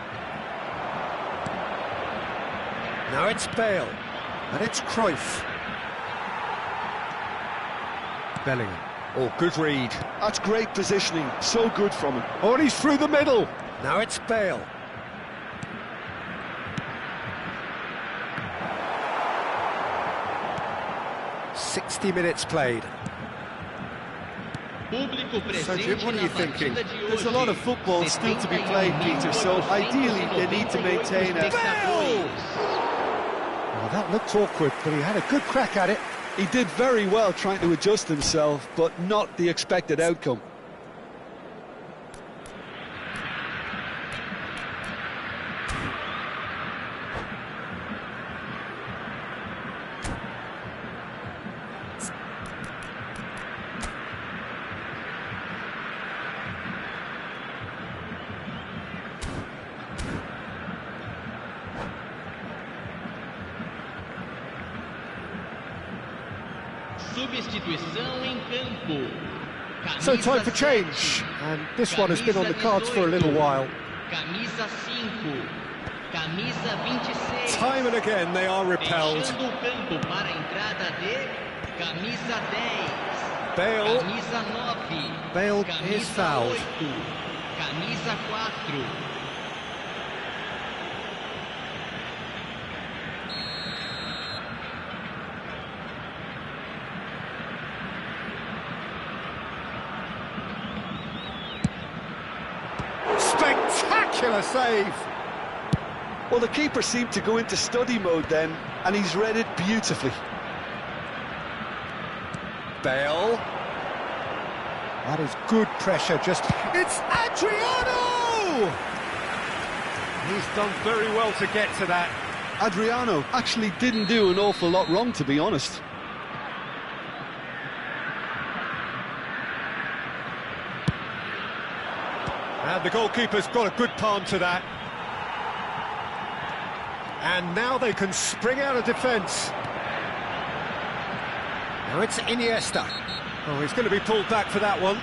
Now it's Bale. And it's Cruyff. Bellingham. Oh, good read. That's great positioning, so good from him. Oh, and he's through the middle. Now it's Bale. "60 minutes played." So, Jim, what are you thinking? There's a lot of football still to be played, Peter, so ideally they need to maintain a... Bale! Oh, that looked awkward, but he had a good crack at it. He did very well trying to adjust himself, but not the expected outcome. So time for change, and this one has been on the cards for a little while. Time and again they are repelled. Bale is fouled. Spectacular save! Well, the keeper seemed to go into study mode then, and he's read it beautifully. Bale. That is good pressure, just... It's Adriano! He's done very well to get to that. Adriano actually didn't do an awful lot wrong, to be honest. And the goalkeeper's got a good palm to that. And now they can spring out of defence. Now it's Iniesta. Oh, he's going to be pulled back for that one.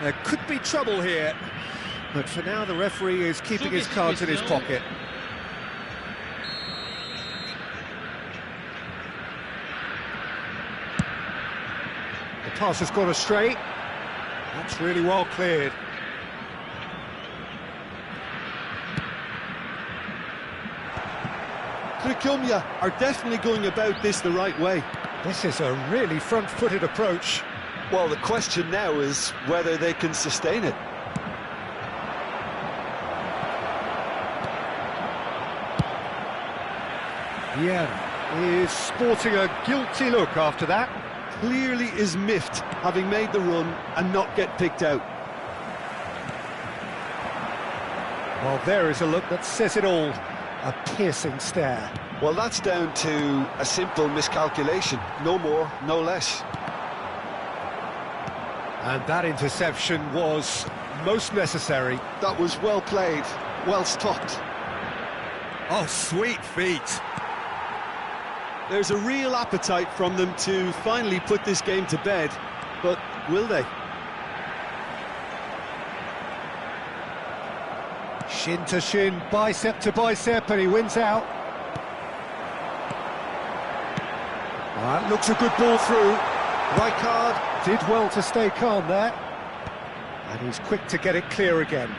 There could be trouble here, but for now the referee is keeping his cards in his pocket. The pass has gone astray. That's really well cleared. Tricumia are definitely going about this the right way. This is a really front-footed approach. Well, the question now is whether they can sustain it. Yeah, is sporting a guilty look after that. Clearly is miffed, having made the run and not get picked out. Well, there is a look that says it all. A piercing stare. Well, that's down to a simple miscalculation. No more, no less. And that interception was most necessary. That was well played, well stopped. Oh, sweet feet. There's a real appetite from them to finally put this game to bed, but will they? Shin to shin, bicep to bicep, and he wins out. That looks a good ball through. Rijkaard did well to stay calm there. And he's quick to get it clear again.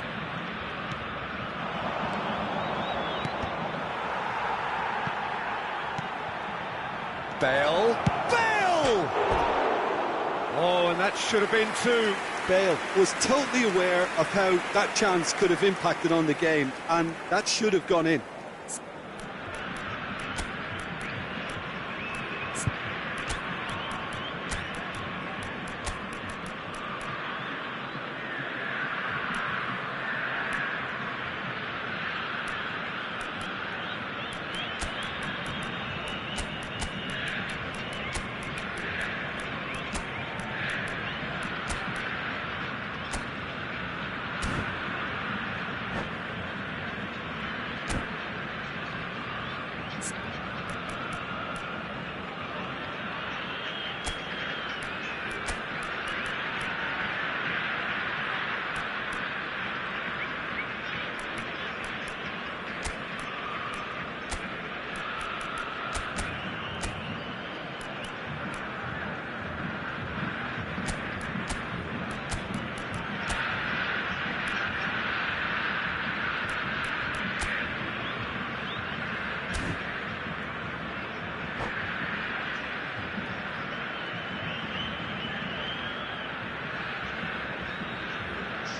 Bale. Bale! Oh, and that should have been two. Bale was totally aware of how that chance could have impacted on the game, and that should have gone in.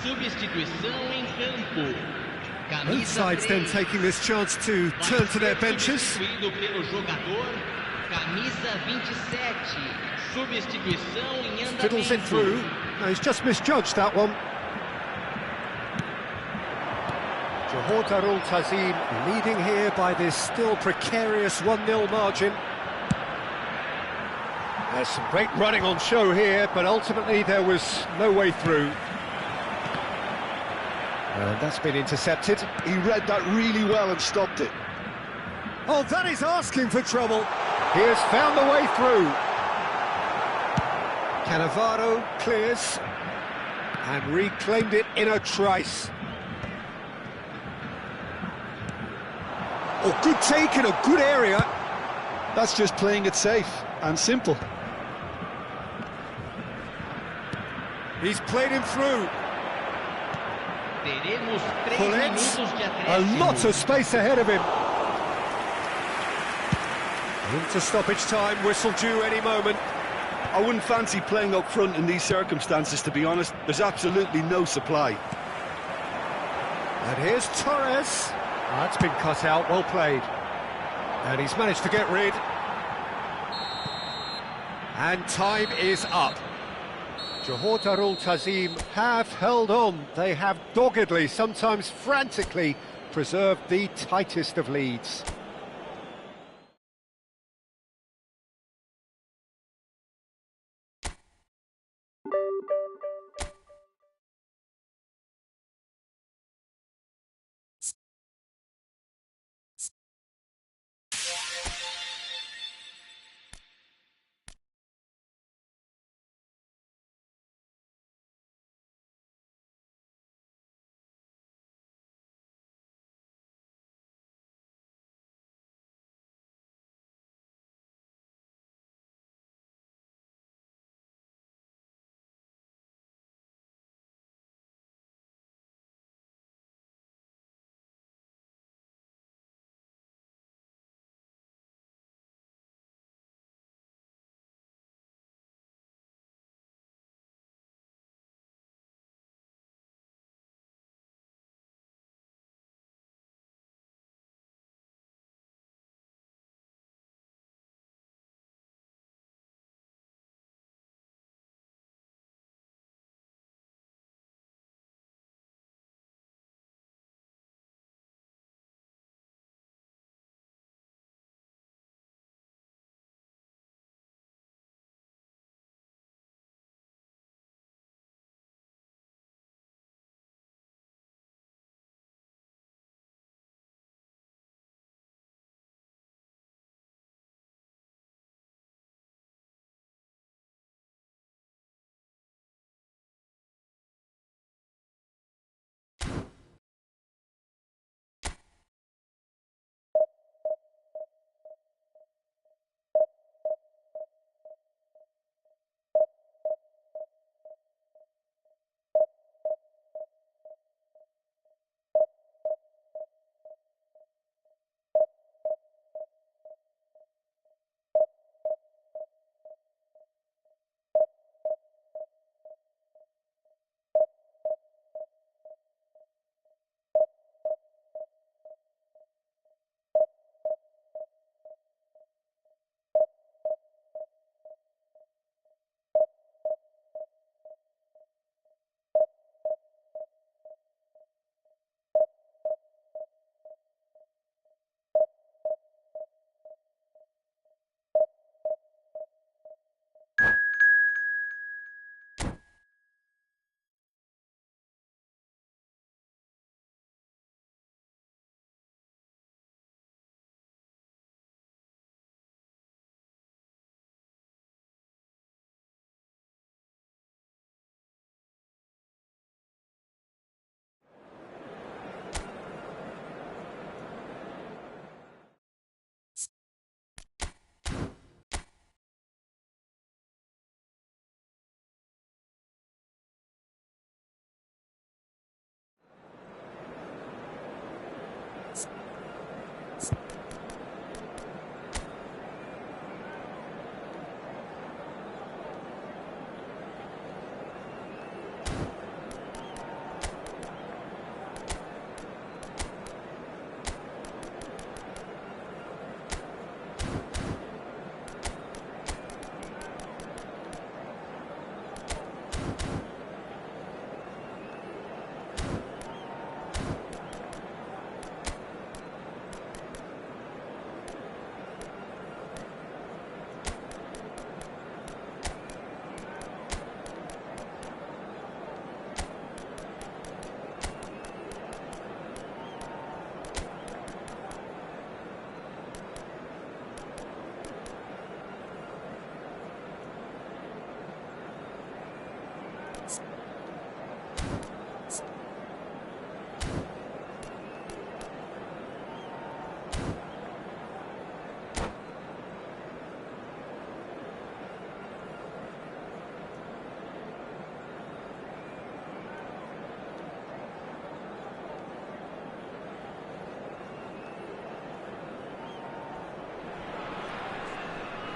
Substituição em campo. Both sides then taking this chance to turn to their benches. Substituído pelo jogador, camisa 27. Substituição em andamento. Fiddles it through. No, he's just misjudged that one. Johor Tazim leading here by this still precarious 1-0 margin. There's some great running on show here, but ultimately there was no way through. And that's been intercepted. He read that really well and stopped it. Oh, that is asking for trouble. He has found the way through. Cannavaro clears and reclaimed it in a trice. Oh, good take in a good area. That's just playing it safe and simple. He's played him through. Teremos 3 Pull minutos it. de A acréscimo. lot of space ahead of him. Into stoppage time, whistle due any moment. I wouldn't fancy playing up front in these circumstances, to be honest. There's absolutely no supply. And here's Torres. That's been cut out, well played. And he's managed to get rid. And time is up. Johor Tazim have held on. They have doggedly, sometimes frantically, preserved the tightest of leads.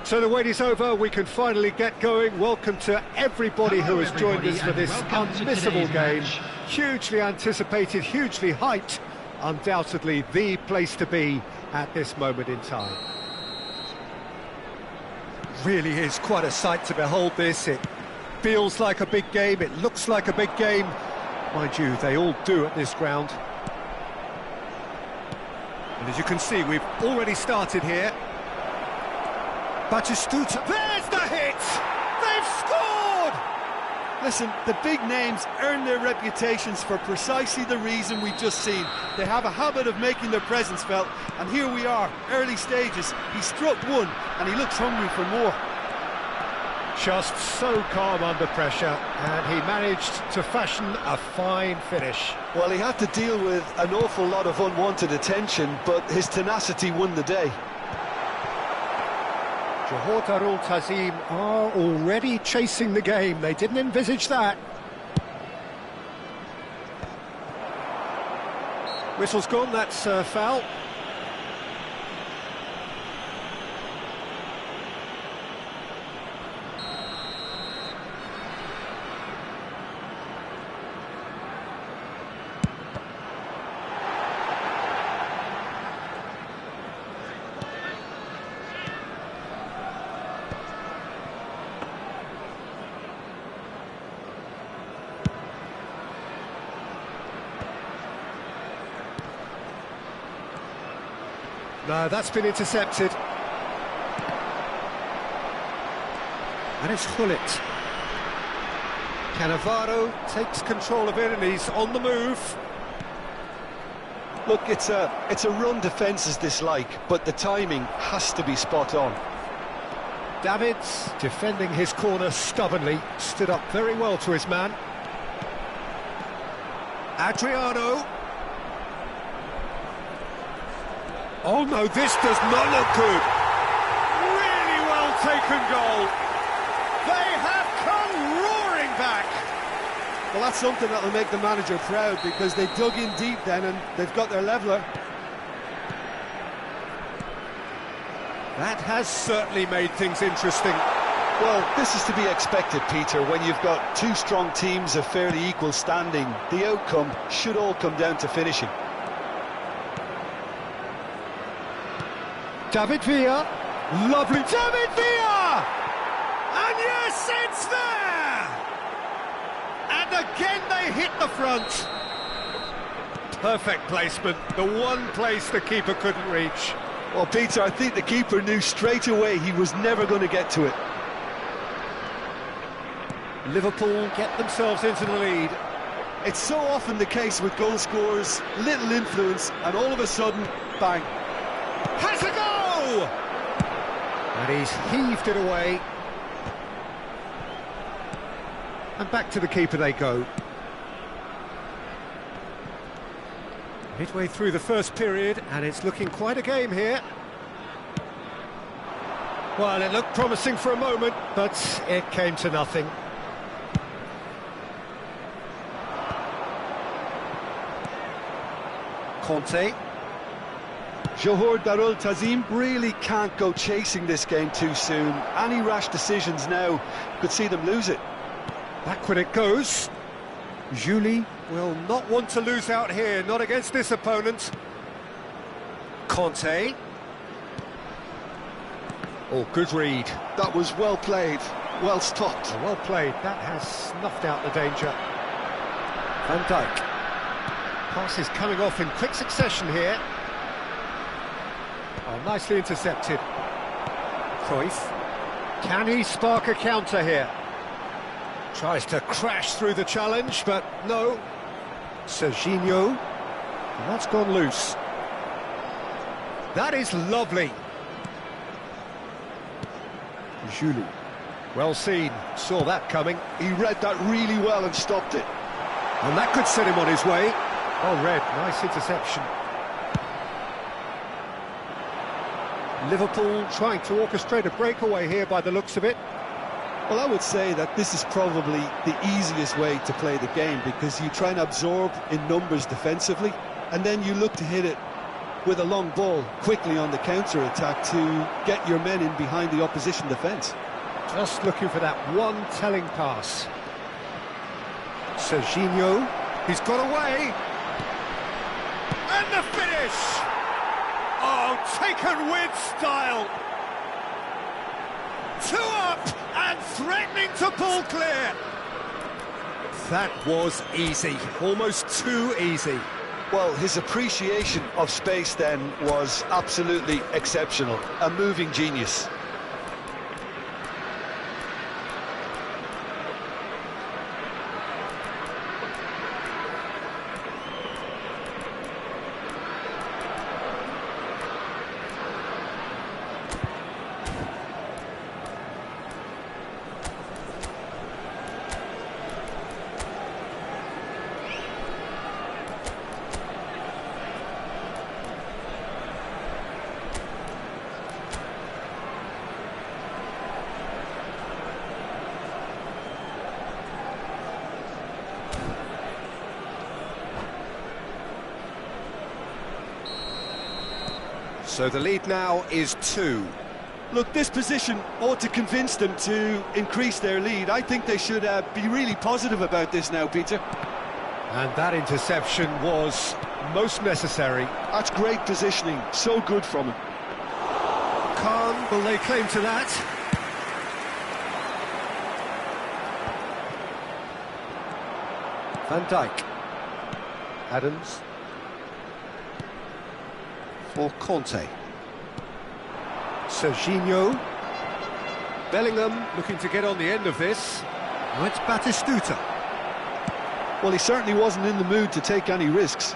So the wait is over, we can finally get going. Welcome to everybody who has joined us for this unmissable game. Hugely anticipated, hugely hyped, undoubtedly the place to be at this moment in time. Really is quite a sight to behold this. It feels like a big game, it looks like a big game. Mind you, they all do at this ground. And as you can see, we've already started here. Batistuta, there's the hit! They've scored! Listen, the big names earn their reputations for precisely the reason we've just seen. They have a habit of making their presence felt, and here we are, early stages. He struck one, and he looks hungry for more. Just so calm under pressure, and he managed to fashion a fine finish. Well, he had to deal with an awful lot of unwanted attention, but his tenacity won the day. Johor Darul Ta'zim are already chasing the game. They didn't envisage that. Whistle's gone, that's foul. No, that's been intercepted. And it's Hullet. Cannavaro takes control of it and he's on the move. Look, it's a run defence is dislike, but the timing has to be spot on. Davids, defending his corner stubbornly, stood up very well to his man. Adriano. Oh no, this does not look good. Really well taken goal. They have come roaring back. Well, that's something that'll make the manager proud, because they dug in deep then and they've got their leveller. That has certainly made things interesting. Well, this is to be expected, Peter, when you've got two strong teams of fairly equal standing. The outcome should all come down to finishing. David Villa, lovely David Villa! And yes, it's there! And again they hit the front. Perfect placement, the one place the keeper couldn't reach. Well, Peter, I think the keeper knew straight away he was never going to get to it. Liverpool get themselves into the lead. It's so often the case with goal scorers, little influence, and all of a sudden, bang. Has a goal! And he's heaved it away. And back to the keeper they go. Midway through the first period, and it's looking quite a game here. Well, it looked promising for a moment, but it came to nothing. Conte. Johor Darul Ta'zim really can't go chasing this game too soon. Any rash decisions now could see them lose it. Back when it goes. Julie will not want to lose out here, not against this opponent. Conte. Oh, good read. That was well played, well stopped. Well played, that has snuffed out the danger. Van Dijk. Passes coming off in quick succession here. Oh, nicely intercepted. Cruyff. Can he spark a counter here? Tries to crash through the challenge, but no. Serginho. And that's gone loose. That is lovely. Julie. Well seen. Saw that coming. He read that really well and stopped it. And that could set him on his way. Well read. Nice interception. Liverpool trying to orchestrate a breakaway here by the looks of it. Well, I would say that this is probably the easiest way to play the game, because you try and absorb in numbers defensively, and then you look to hit it with a long ball quickly on the counter-attack to get your men in behind the opposition defence. Just looking for that one telling pass. Serginho, he's got away. And the finish! Oh, taken with style. 2 up and threatening to pull clear. That was easy, almost too easy. Well, his appreciation of space then was absolutely exceptional. A moving genius. So the lead now is 2. Look, this position ought to convince them to increase their lead. I think they should be really positive about this now, Peter. And that interception was most necessary. That's great positioning, so good from him. Khan, will they claim to that? Van Dijk. Adams. For Conte. Serginho. Bellingham looking to get on the end of this. Oh, it's Batistuta. Well, he certainly wasn't in the mood to take any risks.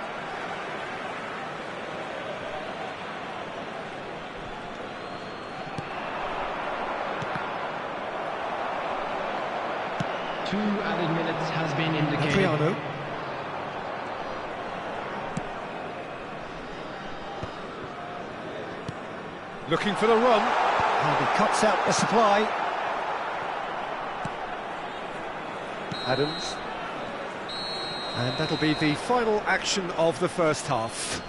Two added minutes has been indicated. Adriano. Looking for the run. And he cuts out the supply. Adams. And that'll be the final action of the first half.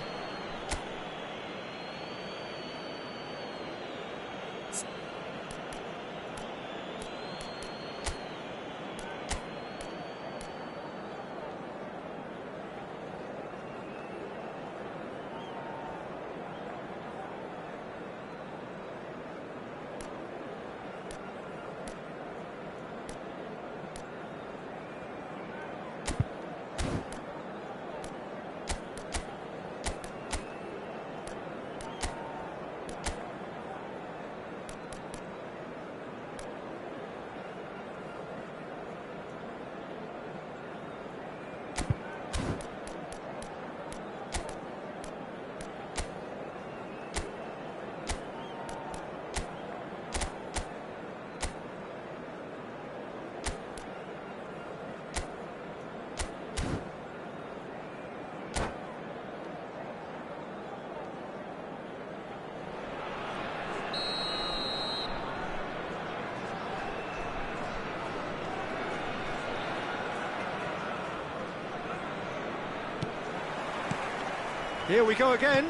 Here we go again.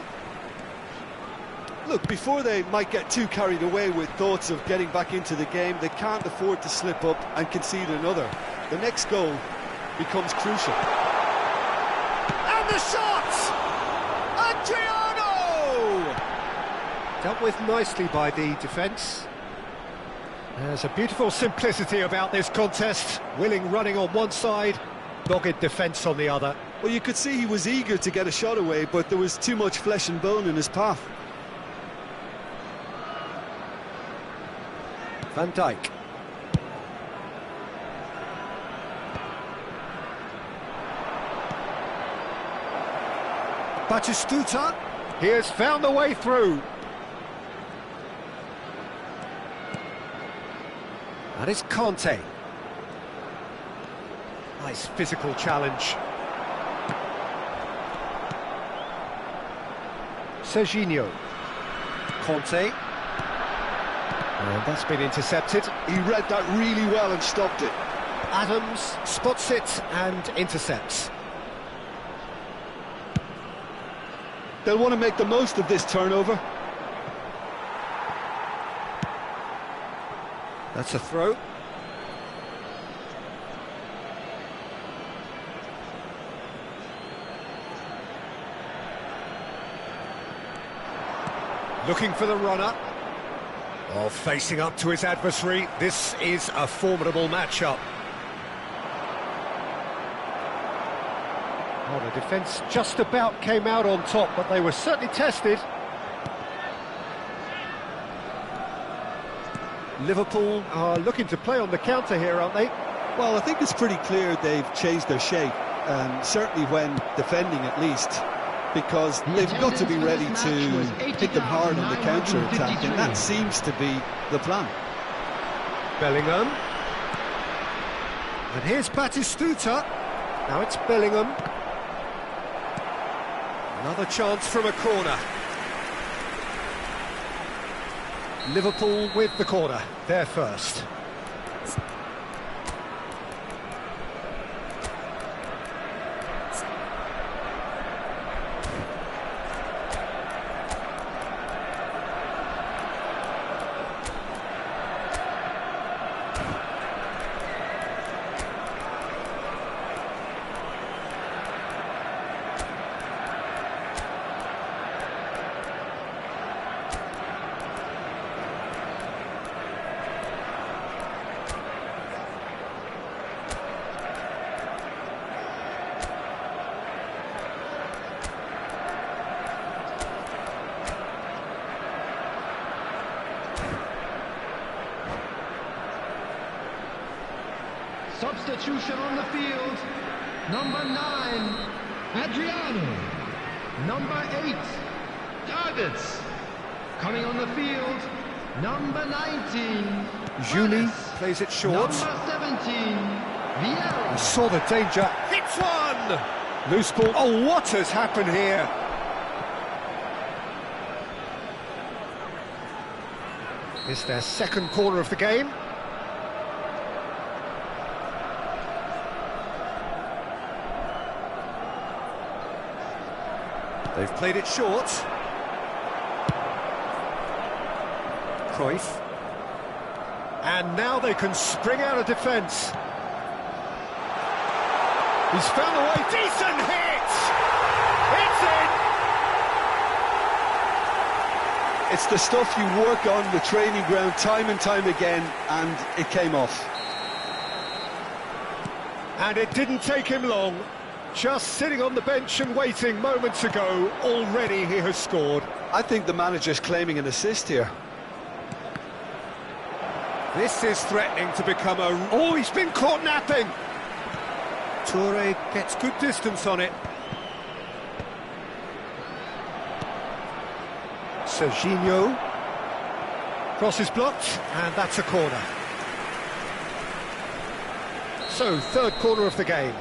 Look, before they might get too carried away with thoughts of getting back into the game, they can't afford to slip up and concede another. The next goal becomes crucial. And the shot! Adriano! Dealt with nicely by the defence. There's a beautiful simplicity about this contest. Willing running on one side, dogged defence on the other. Well, you could see he was eager to get a shot away, but there was too much flesh and bone in his path. Van Dijk. Batistuta. He has found a way through. And it's Conte. Nice physical challenge. Serginho. Conte. And that's been intercepted. He read that really well and stopped it. Adams spots it and intercepts. They'll want to make the most of this turnover. That's a throw. Looking for the runner. Oh, facing up to his adversary. This is a formidable matchup. Oh, the defence just about came out on top, but they were certainly tested. Liverpool are looking to play on the counter here, aren't they? Well, I think it's pretty clear they've changed their shape, certainly when defending at least, because they've got to be ready to hit them hard on the counter-attack, and that seems to be the plan. Bellingham. And here's Batistuta. Now it's Bellingham. Another chance from a corner. Liverpool with the corner, they're first. Substitution on the field. Number 9, Adriano. Number 8, Davids. Coming on the field, number 19, Juni plays it short. Number 17, Vieira. He saw the danger. Hits one! Loose ball. Oh, what has happened here? It's their second corner of the game. They've played it short. Cruyff. And now they can spring out of defence. He's found a way. Decent hit! It's in! It's the stuff you work on the training ground time and time again, and it came off. And it didn't take him long. Just sitting on the bench and waiting moments ago, already he has scored. I think the manager's claiming an assist here. This is threatening to become a... Oh, he's been caught napping! Toure gets good distance on it. Serginho. Cross is blocked, and that's a corner. So, third corner of the game.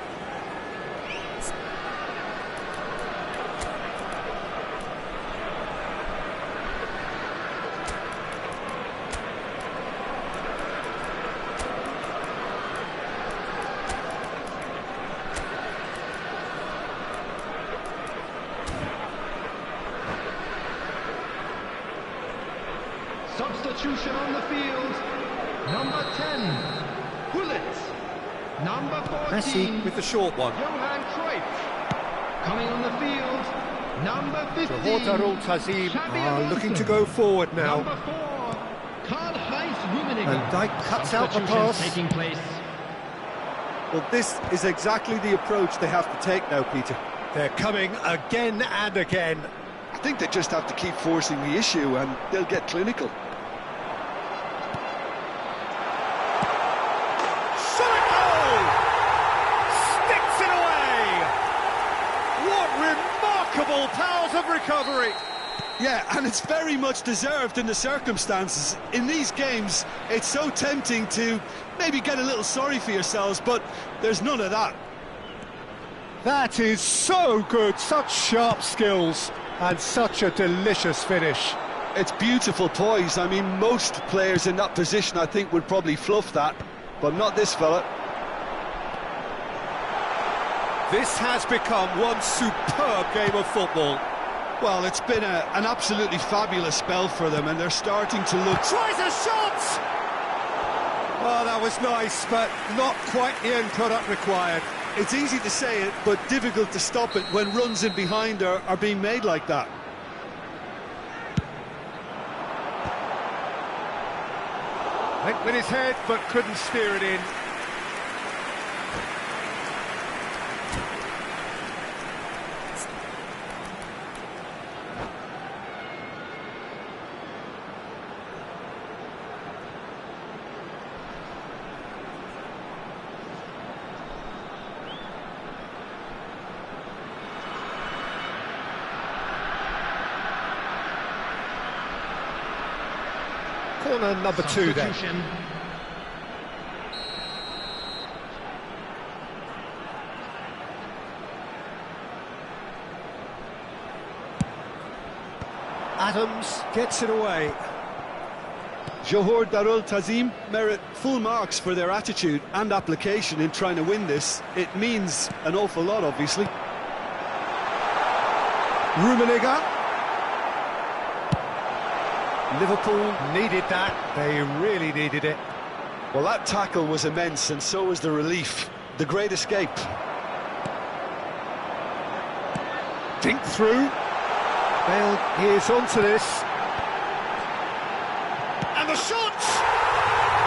Substitution on the field. Number 10, Gullit. Number 14, Messi with the short one. Johan Cruyff. Coming on the field, number 15, Johor Tazim Xabi are Alonso. looking to go forward now. Number 4, Karl-Heinz Rummenigge. And Dijk cuts out the Substitutions pass. taking place. Well, this is exactly the approach they have to take now, Peter. They're coming again and again. I think they just have to keep forcing the issue and they'll get clinical. Shot goal! Sticks it away! What remarkable powers of recovery! Yeah, and it's very much deserved in the circumstances. In these games, it's so tempting to maybe get a little sorry for yourselves, but there's none of that. That is so good, such sharp skills, and such a delicious finish. It's beautiful poise. I mean, most players in that position, I think, would probably fluff that, but not this fella. This has become one superb game of football. Well, it's been an absolutely fabulous spell for them, and they're starting to look... Tries a shot! Oh, that was nice, but not quite the end product required. It's easy to say it, but difficult to stop it when runs in behind are being made like that. Went with his head, but couldn't steer it in. Corner number 2 then. Adams gets it away. Johor Darul Tazim merit full marks for their attitude and application in trying to win this. It means an awful lot, obviously. Rummenigge. Liverpool needed that. They really needed it. Well, that tackle was immense, and so was the relief. The great escape. Dink through. Bale is onto this. And the shot!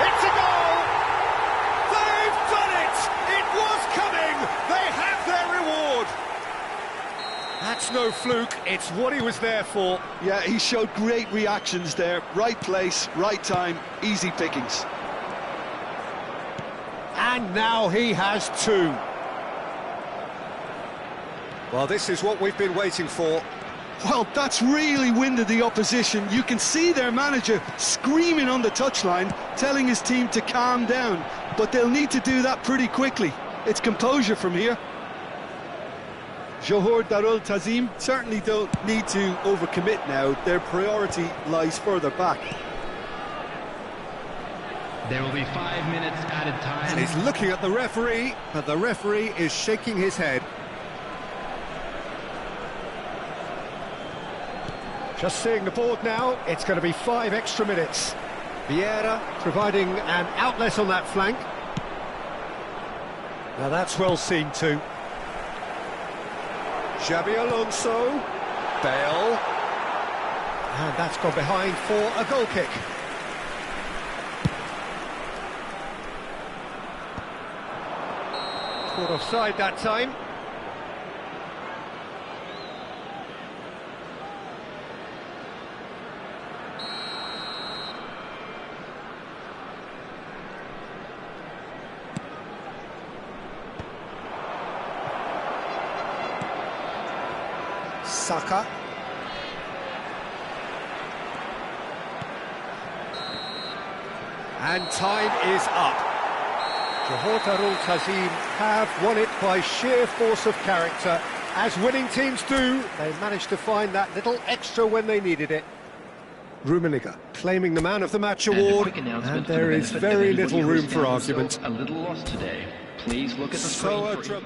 It's a goal! They've done it! It was coming! They have their reward! That's no fluke, it's what he was there for. Yeah, he showed great reactions there. Right place, right time, easy pickings. And now he has 2. Well, this is what we've been waiting for. Well, that's really winded the opposition. You can see their manager screaming on the touchline, telling his team to calm down. But they'll need to do that pretty quickly. It's composure from here. Johor Darul Tazim certainly don't need to overcommit now. Their priority lies further back. There will be 5 minutes added time. And he's looking at the referee, but the referee is shaking his head. Just seeing the board now, it's going to be 5 extra minutes. Vieira providing an outlet on that flank. Now that's well seen too. Xabi Alonso, Bale, and that's gone behind for a goal kick. Caught offside that time. Saka. And time is up. Johor Darul Tazim have won it by sheer force of character. As winning teams do, they managed to find that little extra when they needed it. Rummenigge claiming the Man of the Match award, and there is very little room for argument. A little lost today. Please look at the screen.